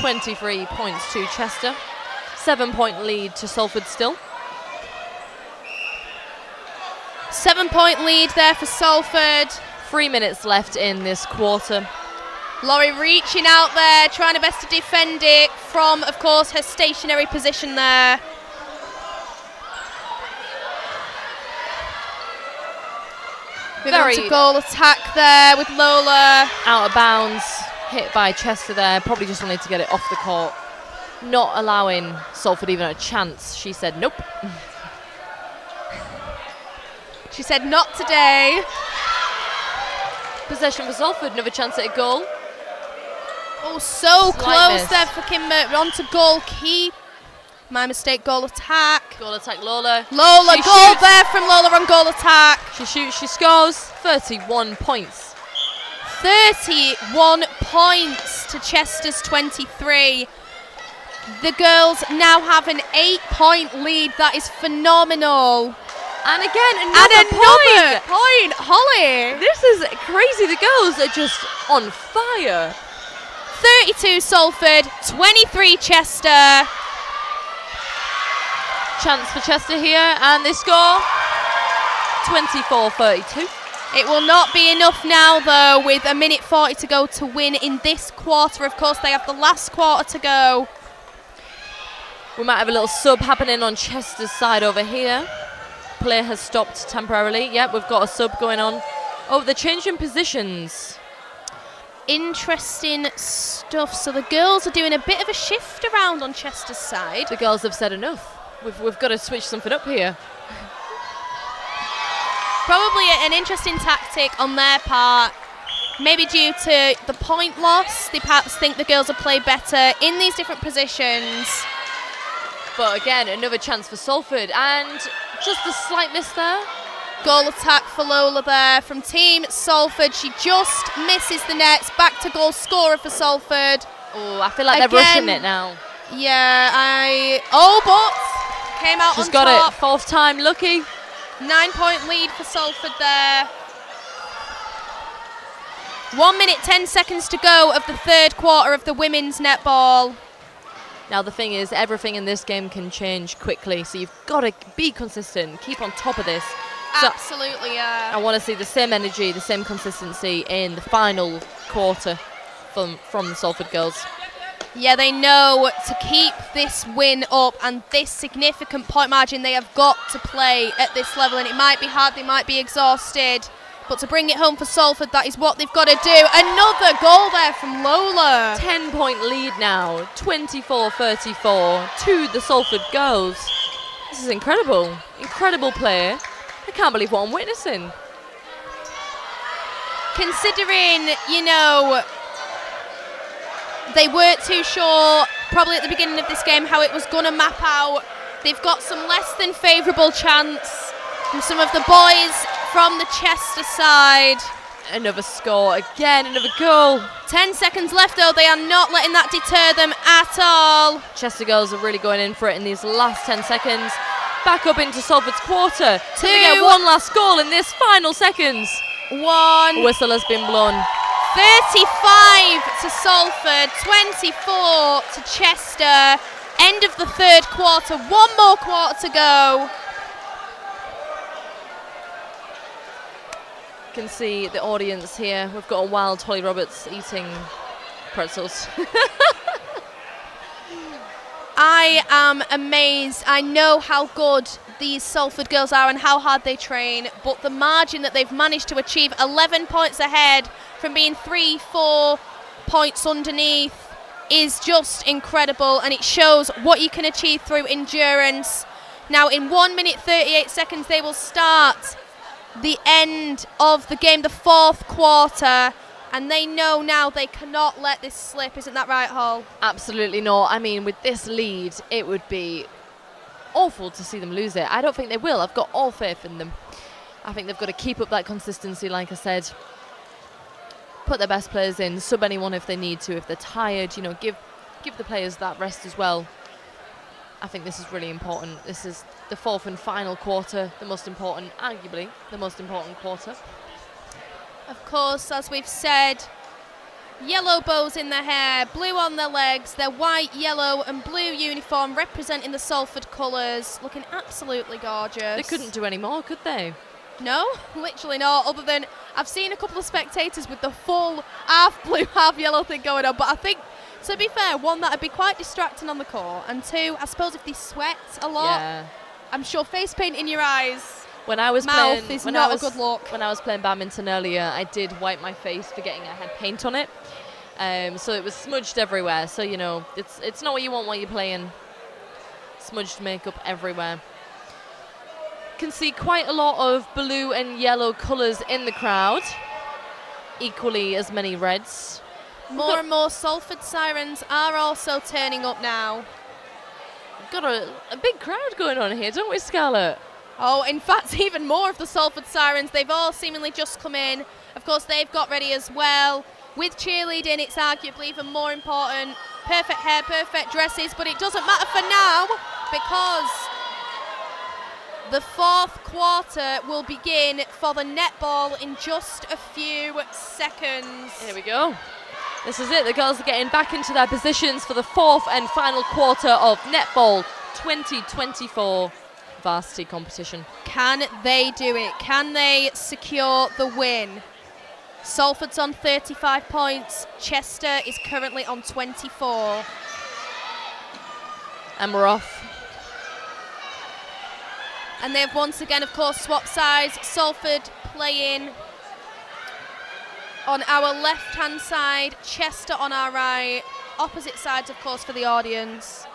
23 points to Chester. 7-point lead to Salford still. 7-point lead there for Salford. 3 minutes left in this quarter. Laurie reaching out there, trying her best to defend it from, of course, her stationary position there. Moving on to goal attack there with Lola. Out of bounds, hit by Chester there. Probably just wanted to get it off the court. Not allowing Salford even a chance. She said nope. She said not today. Possession for Salford, another chance at a goal. Oh, so Slight close miss there for Kimber. On to goal keep. My mistake, goal attack. Goal attack, Lola. Lola, She goal shoots. there from Lola on goal attack. She shoots, she scores. 31 points. 31 points to Chester's 23. The girls now have an 8-point lead. That is phenomenal. And again, another point. Holly. This is crazy. The girls are just on fire. 32 Salford, 23 Chester. Chance for Chester here, and they score. 24-32. It will not be enough now, though, with a minute 40 to go to win in this quarter. Of course, they have the last quarter to go. We might have a little sub happening on Chester's side over here. Play has stopped temporarily. Yep, we've got a sub going on. Oh, they're changing positions. Interesting stuff. So the girls are doing a bit of a shift around on Chester's side. The girls have said enough. We've got to switch something up here. Probably an interesting tactic on their part. Maybe due to the point loss, they perhaps think the girls have played better in these different positions. But again, another chance for Salford, and just a slight miss there. Goal attack for Lola there from Team Salford. She just misses the nets. Back to goal scorer for Salford. Oh, I feel like they're rushing it now. Yeah, but came out She's on got top. it. 4th time lucky. 9-point lead for Salford there. 1 minute, 10 seconds to go of the third quarter of the women's netball. Now the thing is, everything in this game can change quickly, so you've got to be consistent, keep on top of this. So Absolutely, yeah. I want to see the same energy, the same consistency in the final quarter from the Salford girls. Yeah, they know to keep this win up and this significant point margin, they have got to play at this level, and it might be hard, they might be exhausted, but to bring it home for Salford, that is what they've got to do. Another goal there from Lola. 10-point lead now, 24-34 to the Salford girls. This is incredible. Incredible play. I can't believe what I'm witnessing. Considering, they weren't too sure, probably at the beginning of this game, how it was going to map out. They've got some less than favourable chance from some of the boys from the Chester side. Another score, again, another goal. 10 seconds left, though. They are not letting that deter them at all. Chester girls are really going in for it in these last 10 seconds. Back up into Salford's quarter. Can they get one last goal in this final seconds? Whistle has been blown. 35 to Salford, 24 to Chester. End of the third quarter. One more quarter to go. You can see the audience here. We've got a wild Holly Roberts eating pretzels. I am amazed. I know how good these Salford girls are and how hard they train, but the margin that they've managed to achieve, 11 points ahead from being 3-4 points underneath, is just incredible, and it shows what you can achieve through endurance. Now in 1 minute 38 seconds they will start the end of the game, the fourth quarter, and they know now they cannot let this slip. Isn't that right, Hall? Absolutely not. I mean, with this lead, it would be awful to see them lose it. I don't think they will. I've got all faith in them. I think they've got to keep up that consistency, like I said. Put their best players in, sub anyone if they need to. If they're tired, you know, give the players that rest as well. I think this is really important. This is the fourth and final quarter, the most important, arguably, the most important quarter. Of course, as we've said, yellow bows in their hair, blue on their legs, their white, yellow and blue uniform representing the Salford colours, looking absolutely gorgeous. They couldn't do any more, could they? No, literally not, other than I've seen a couple of spectators with the full half blue, half yellow thing going on, but I think, to be fair, one, that'd be quite distracting on the court, and two, I suppose if they sweat a lot, yeah. I'm sure face paint in your eyes, when I was mouth playing, is not a good look. When I was playing badminton earlier, I did wipe my face forgetting I had paint on it, so it was smudged everywhere. So you know, it's not what you want while you're playing. Smudged makeup everywhere. Can see quite a lot of blue and yellow colours in the crowd. Equally as many reds. More and more Salford sirens are also turning up now. We've got a big crowd going on here, don't we, Scarlett? Oh, in fact, even more of the Salford sirens. They've all seemingly just come in. Of course, they've got ready as well. With cheerleading, it's arguably even more important. Perfect hair, perfect dresses, but it doesn't matter for now because the fourth quarter will begin for the netball in just a few seconds. Here we go. This is it. The girls are getting back into their positions for the fourth and final quarter of Netball 2024 Varsity competition. Can they do it? Can they secure the win? Salford's on 35 points. Chester is currently on 24. And we're off. And they've once again, of course, swapped sides. Salford playing on our left-hand side, Chester on our right. Opposite sides, of course, for the audience.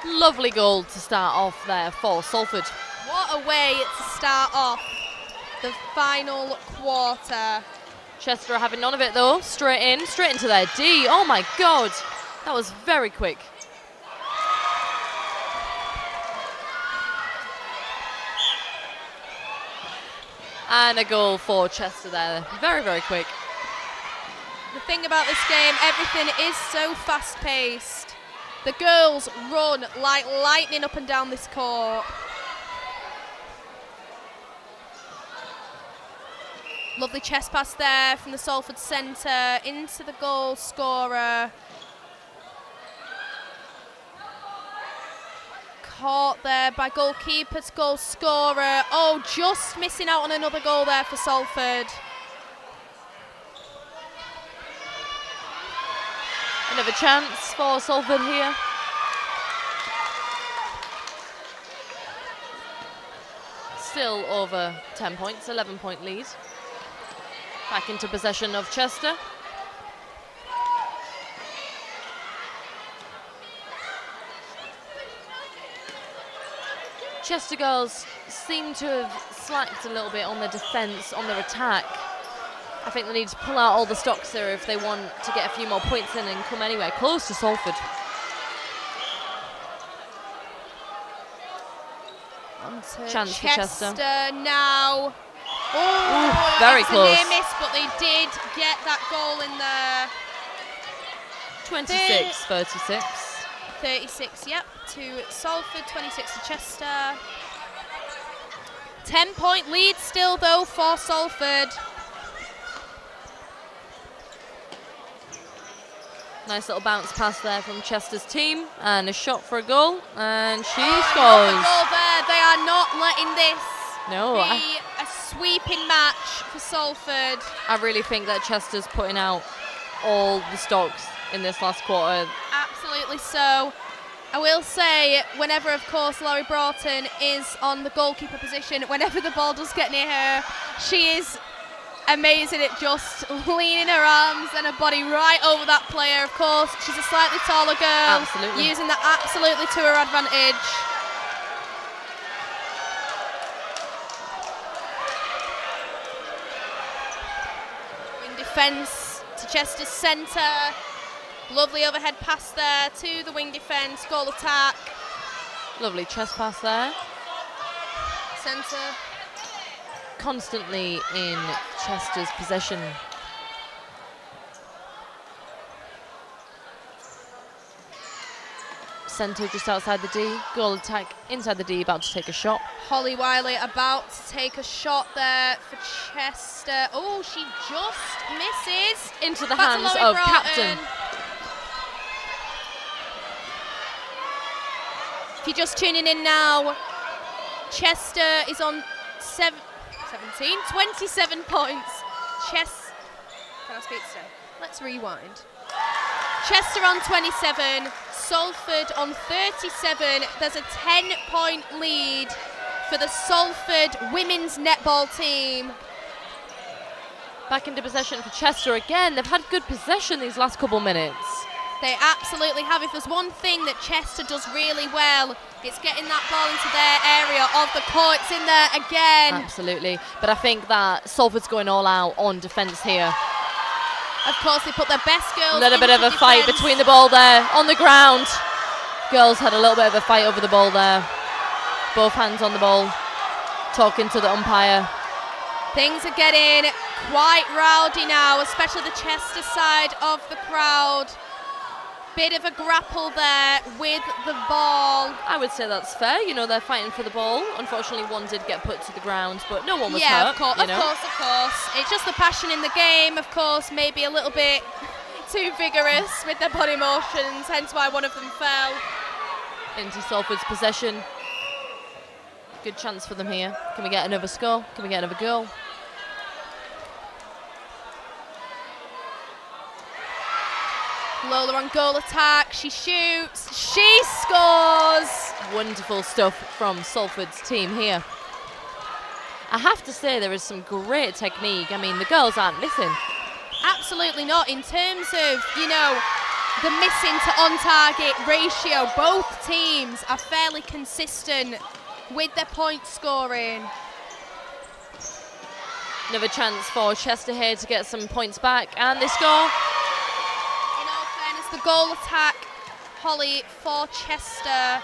Lovely goal to start off there for Salford. What a way to start off the final quarter. Chester are having none of it though. Straight into their D. Oh my God, that was very quick. And a goal for Chester there. Very, very quick. The thing about this game, everything is so fast-paced. The girls run like lightning up and down this court. Lovely chest pass there from the Salford centre into the goal scorer. Caught there by goalkeeper's goal scorer. Oh, just missing out on another goal there for Salford. Another chance for Salford here. Still over 10 points, 11-point lead. Back into possession of Chester. Chester girls seem to have slacked a little bit on their defence, on their attack. I think they need to pull out all the stocks there if they want to get a few more points in and come anywhere close to Salford. Chance for Chester now. Oh, very close. A near miss, but they did get that goal in there. 26-36. 36, yep, to Salford, 26 to Chester. 10-point lead still, though, for Salford. Nice little bounce pass there from Chester's team, and a shot for a goal, and she scores. Goal there. They are not letting this be a sweeping match for Salford. I really think that Chester's putting out all the stocks in this last quarter. Absolutely so. I will say, whenever, of course, Laurie Broughton is on the goalkeeper position, whenever the ball does get near her, she is amazing at just leaning her arms and her body right over that player. Of course, she's a slightly taller girl. Absolutely. Using that absolutely to her advantage. In defence to Chester's centre. Lovely overhead pass there to the wing defence. Goal attack. Lovely chest pass there. Centre. Constantly in Chester's possession. Centre just outside the D. Goal attack inside the D, about to take a shot. Holly Wiley about to take a shot there for Chester. Oh, she just misses. Into the Back to hands Laurie of Broughton. captain. If you're just tuning in now, Chester is on 27 points. Can I speak today? Let's rewind. Chester on 27, Salford on 37. There's a 10-point lead for the Salford women's netball team. Back into possession for Chester again. They've had good possession these last couple minutes. They absolutely have. If there's one thing that Chester does really well, it's getting that ball into their area of the court. It's in there again. Absolutely. But I think that Salford's going all out on defence here. Of course, they put their best girls. A little bit of a into fight defence. between the ball there on the ground. Girls had a little bit of a fight over the ball there. Both hands on the ball, talking to the umpire. Things are getting quite rowdy now, especially the Chester side of the crowd. Bit of a grapple there with the ball. I would say that's fair. You know, they're fighting for the ball. Unfortunately, one did get put to the ground, but no one was hurt. Of course. It's just the passion in the game, of course, maybe a little bit too vigorous with their body motions, hence why one of them fell. Into Salford's possession. Good chance for them here. Can we get another score? Can we get another goal? Lola on goal attack, she shoots, she scores! Wonderful stuff from Salford's team here. I have to say there is some great technique. I mean, the girls aren't missing. Absolutely not. In terms of, you know, the missing to on-target ratio, both teams are fairly consistent with their point scoring. Another chance for Chester here to get some points back, and they score. The goal attack, Holly, for Chester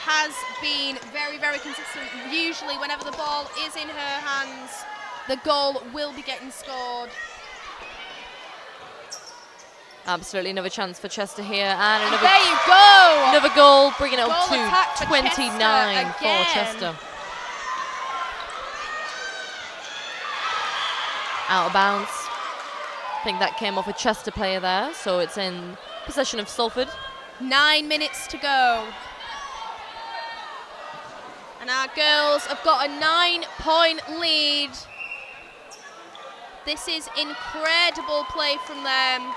has been very, very consistent. Usually whenever the ball is in her hands, the goal will be getting scored. Absolutely, another chance for Chester here, and another. There you go! Another goal, bringing it up Goal attack to for 29 Chester for Chester. Out of bounds. I think that came off a Chester player there, so it's in possession of Salford. 9 minutes to go. And our girls have got a 9-point lead. This is incredible play from them.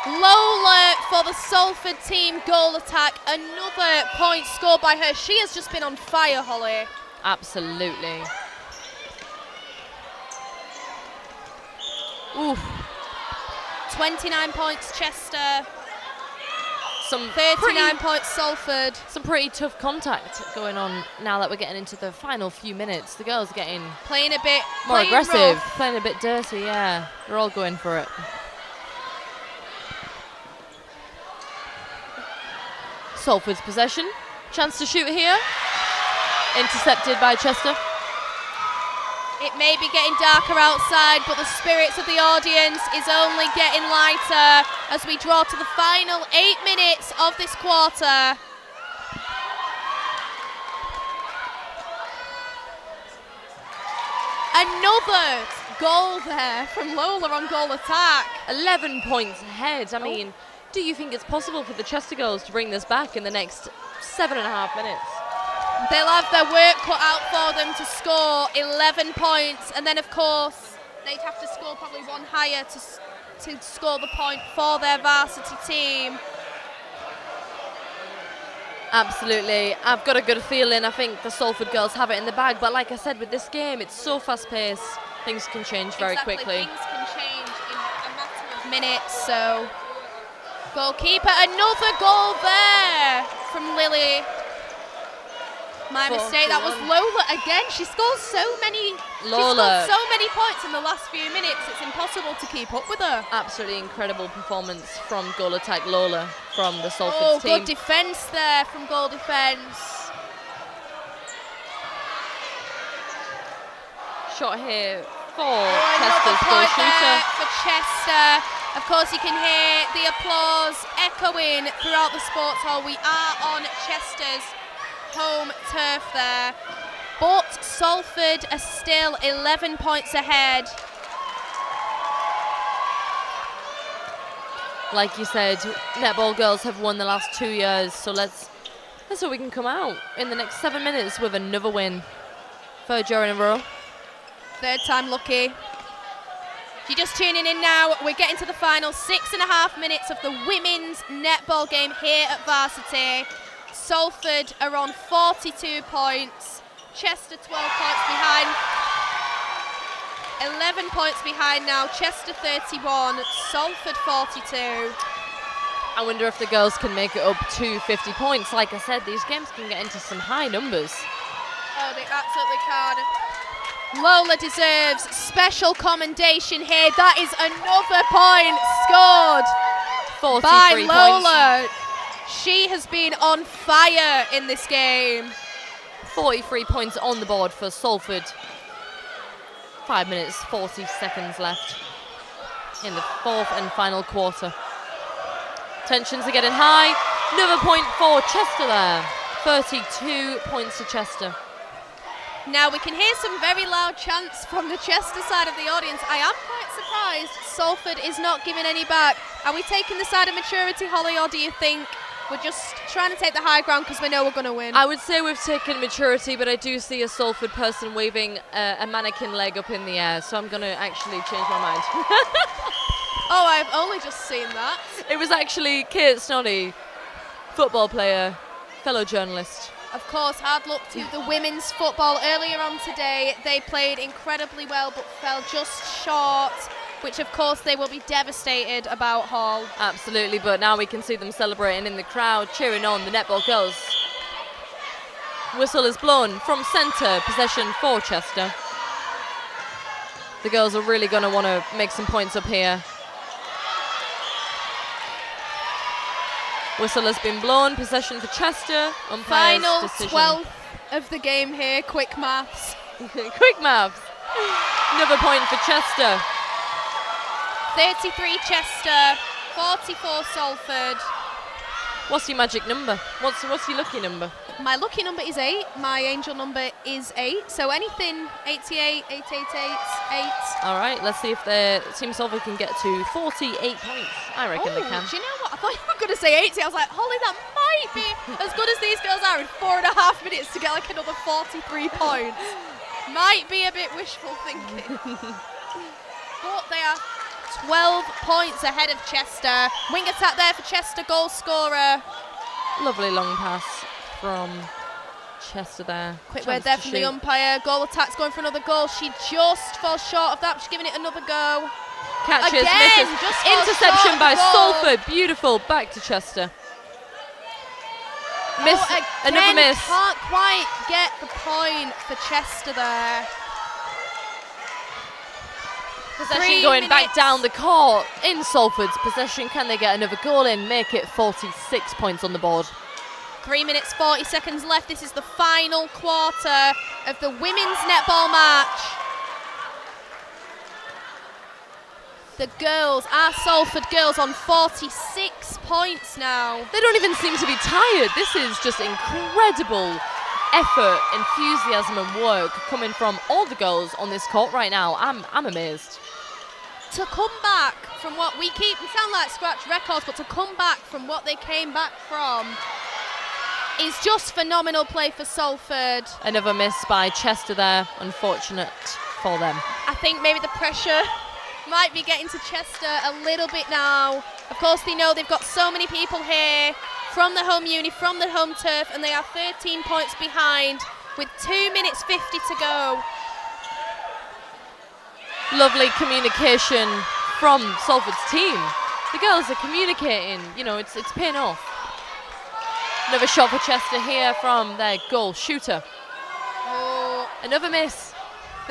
Lola for the Salford team goal attack. Another point scored by her. She has just been on fire, Holly. Absolutely. Oof. 29 points Chester. Some 39 points Salford. Some pretty tough contact going on now that we're getting into the final few minutes. The girls are getting playing a bit more aggressive, rough. playing a bit dirty, yeah. They're all going for it. Salford's possession. Chance to shoot here. Intercepted by Chester. It may be getting darker outside, but the spirits of the audience is only getting lighter as we draw to the final 8 minutes of this quarter. Another goal there from Lola on goal attack. 11 points ahead. I mean, do you think it's possible for the Chester girls to bring this back in the next 7.5 minutes? They'll have their work cut out for them to score 11 points, and then of course they'd have to score probably one higher to score the point for their varsity team. Absolutely. I've got a good feeling. I think the Salford girls have it in the bag. But like I said, with this game, it's so fast-paced. Things can change very quickly. Things can change in a matter of minutes. So, goalkeeper, another goal there from Lily. My mistake. That was Lola again. She scores so many. Lola. She scored so many points in the last few minutes. It's impossible to keep up with her. Absolutely incredible performance from goal attack Lola from the Salford team. Oh, good defence there from goal defence. Shot here for Chester's goal shooter. For Chester. Of course, you can hear the applause echoing throughout the sports hall. We are on Chester's home turf there, but Salford are still 11 points ahead. Like you said, netball girls have won the last 2 years, so let's hope we can come out in the next 7 minutes with another win. Third year in a row. Third time lucky. If you're just tuning in now, we're getting to the final 6.5 minutes of the women's netball game here at Varsity. Salford are on 42 points, Chester 12 points behind, 11 points behind now, Chester 31, Salford 42. I wonder if the girls can make it up to 50 points. Like I said, these games can get into some high numbers. Oh, they absolutely can. Lola deserves special commendation here. That is another point scored by Lola. Points. She has been on fire in this game. 43 points on the board for Salford. 5 minutes, 40 seconds left in the fourth and final quarter. Tensions are getting high. Another point for Chester there. 32 points to Chester. Now we can hear some very loud chants from the Chester side of the audience. I am quite surprised Salford is not giving any back. Are we taking the side of maturity, Holly, or do you think we're just trying to take the high ground because we know we're going to win? I would say we've taken maturity, but I do see a Salford person waving a mannequin leg up in the air, so I'm going to actually change my mind. Oh, I've only just seen that. It was actually Kate Snoddy, football player, fellow journalist. Of course, hard luck to the women's football earlier on today. They played incredibly well but fell just short, which of course they will be devastated about, Hall. Absolutely, but now we can see them celebrating in the crowd, cheering on the netball girls. Whistle is blown from centre, possession for Chester. The girls are really going to want to make some points up here. Whistle has been blown, possession for Chester. Umpire's Final decision. 12th of the game here, quick maths. Quick maths. Another point for Chester. 33 Chester, 44 Salford. What's your magic number? What's your lucky number? My lucky number is 8. My angel number is 8. So anything 88, 888, 8. All right, let's see if the Team Salford can get to 48 points. I reckon they can. Do you know what? I thought you were going to say 80. I was like, Holly, that might be as good as these girls are in 4.5 minutes to get like another 43 points. Might be a bit wishful thinking. But they are 12 points ahead of Chester. Wing attack there for Chester, goal scorer. Lovely long pass from Chester there. Quick word there from the umpire. Goal attack's going for another goal. She just falls short of that. She's giving it another go. Catches, again, misses. Interception by Salford. Beautiful. Back to Chester. Miss. Another miss. Can't quite get the point for Chester there. Possession going back down the court in Salford's possession. Can they get another goal in? Make it 46 points on the board. 3 minutes, 40 seconds left. This is the final quarter of the women's netball match. The girls, our Salford girls, on 46 points now. They don't even seem to be tired. This is just incredible effort, enthusiasm and work coming from all the girls on this court right now. I'm amazed. To come back from what we sound like scratch records, but to come back from what they came back from is just phenomenal play for Salford. Another miss by Chester there, unfortunate for them. I think maybe the pressure might be getting to Chester a little bit now. Of course, they know they've got so many people here from the home uni, from the home turf, and they are 13 points behind with 2 minutes 50 to go. Lovely communication from Salford's team. The girls are communicating, you know, it's paying off. Another shot for Chester here from their goal shooter. Oh, Another miss.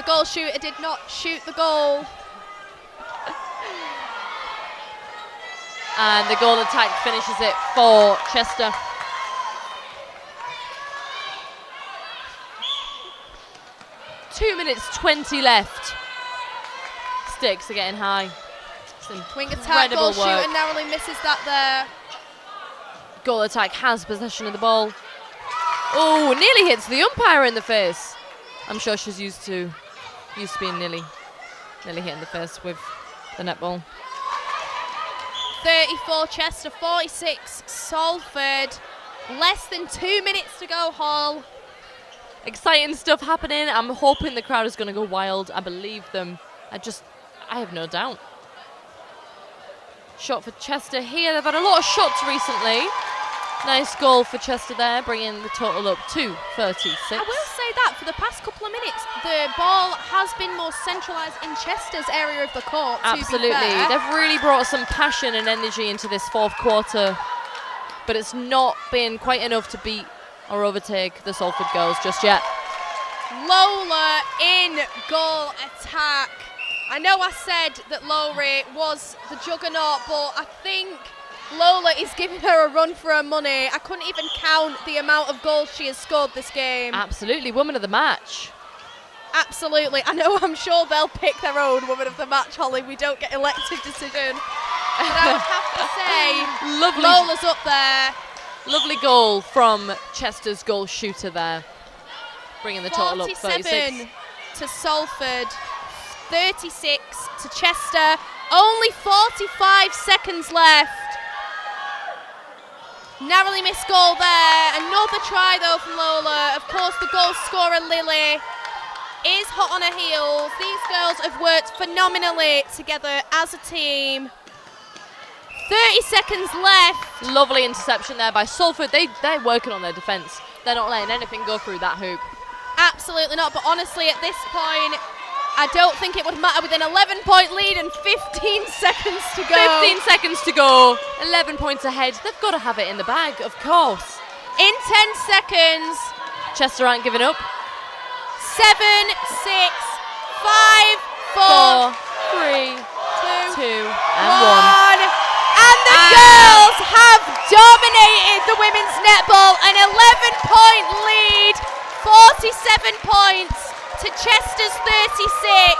the goal shooter did not shoot the goal. And the goal attack finishes it for Chester. Two minutes 20 left. Sticks are getting high. Wing attack, goal Incredible work. shooter narrowly misses that there. Goal attack has possession of the ball. Oh, nearly hits the umpire in the face. I'm sure she's used to being nearly hit in the face with the netball. 34 Chester, 46 Salford. Less than 2 minutes to go, Hall. Exciting stuff happening. I'm hoping the crowd is going to go wild. I believe them. I have no doubt. Shot for Chester here. They've had a lot of shots recently. Nice goal for Chester there, bringing the total up to 36. I will say that for the past couple of minutes, the ball has been more centralised in Chester's area of the court. Absolutely. To be fair. They've really brought some passion and energy into this fourth quarter, but it's not been quite enough to beat or overtake the Salford girls just yet. Lola in goal attack. I know I said that Lowry was the juggernaut, but I think Lola is giving her a run for her money. I couldn't even count the amount of goals she has scored this game. Absolutely, woman of the match. Absolutely. I know, I'm sure they'll pick their own woman of the match, Holly. We don't get elected decision. But I would have to say, Lovely. Lola's up there. Lovely goal from Chester's goal shooter there, bringing the total up 36. 47 to Salford, 36 to Chester. Only 45 seconds left. Narrowly missed goal there. Another try though from Lola. Of course, the goal scorer Lily is hot on her heels. These girls have worked phenomenally together as a team. 30 seconds left. Lovely interception there by Salford. They're working on their defence. They're not letting anything go through that hoop. Absolutely not, but honestly at this point, I don't think it would matter with an 11-point lead and 15 seconds to go. 15 seconds to go, 11 points ahead. They've got to have it in the bag, of course. In 10 seconds. Chester aren't giving up. 7, 6, 5, 4, 3, 2, 2, and 1. And the girls have dominated the women's netball. An 11-point lead, 47 points to Chester's 36.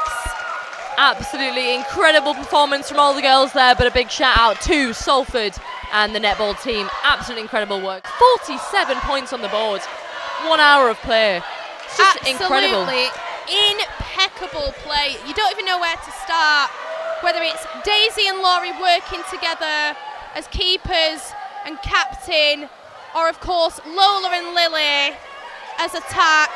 Absolutely incredible performance from all the girls there, but a big shout out to Salford and the netball team. Absolutely incredible work. 47 points on the board. 1 hour of play. It's just incredible. Absolutely impeccable play. You don't even know where to start. Whether it's Daisy and Laurie working together as keepers and captain, or of course Lola and Lily as attack.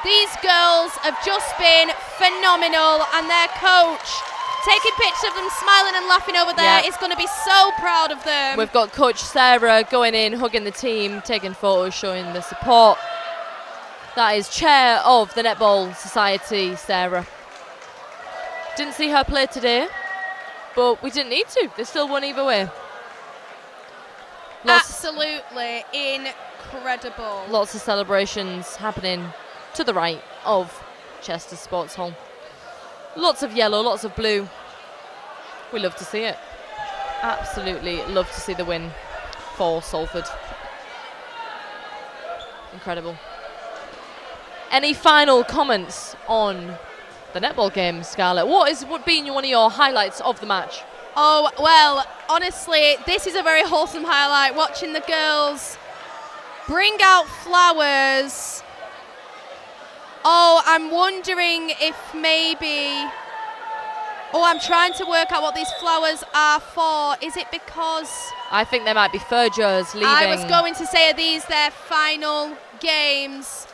These girls have just been phenomenal, and their coach, taking pictures of them smiling and laughing over there, is going to be so proud of them. We've got Coach Sarah going in, hugging the team, taking photos, showing the support. That is Chair of the Netball Society, Sarah. Didn't see her play today, but we didn't need to. They still won either way. Absolutely incredible. Lots of celebrations happening to the right of Chester Sports Hall. Lots of yellow, lots of blue. We love to see it. Absolutely love to see the win for Salford. Incredible. Any final comments on the netball game, Scarlett? What been one of your highlights of the match? Oh, well, honestly, this is a very wholesome highlight, watching the girls bring out flowers. Oh, I'm wondering if maybe... Oh, I'm trying to work out what these flowers are for. Is it because... I think there might be Furgers leaving. I was going to say, are these their final games?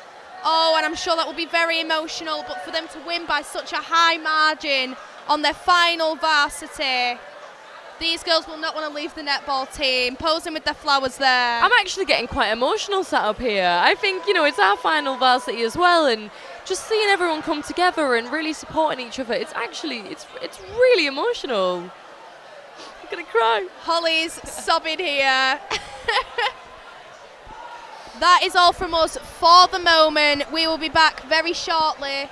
Oh, and I'm sure that will be very emotional, but for them to win by such a high margin on their final varsity, These girls will not want to leave the netball team, posing with their flowers there. I'm actually getting quite emotional sat up here. I think, it's our final varsity as well, and just seeing everyone come together and really supporting each other, it's really emotional. I'm going to cry. Holly's sobbing here. That is all from us for the moment. We will be back very shortly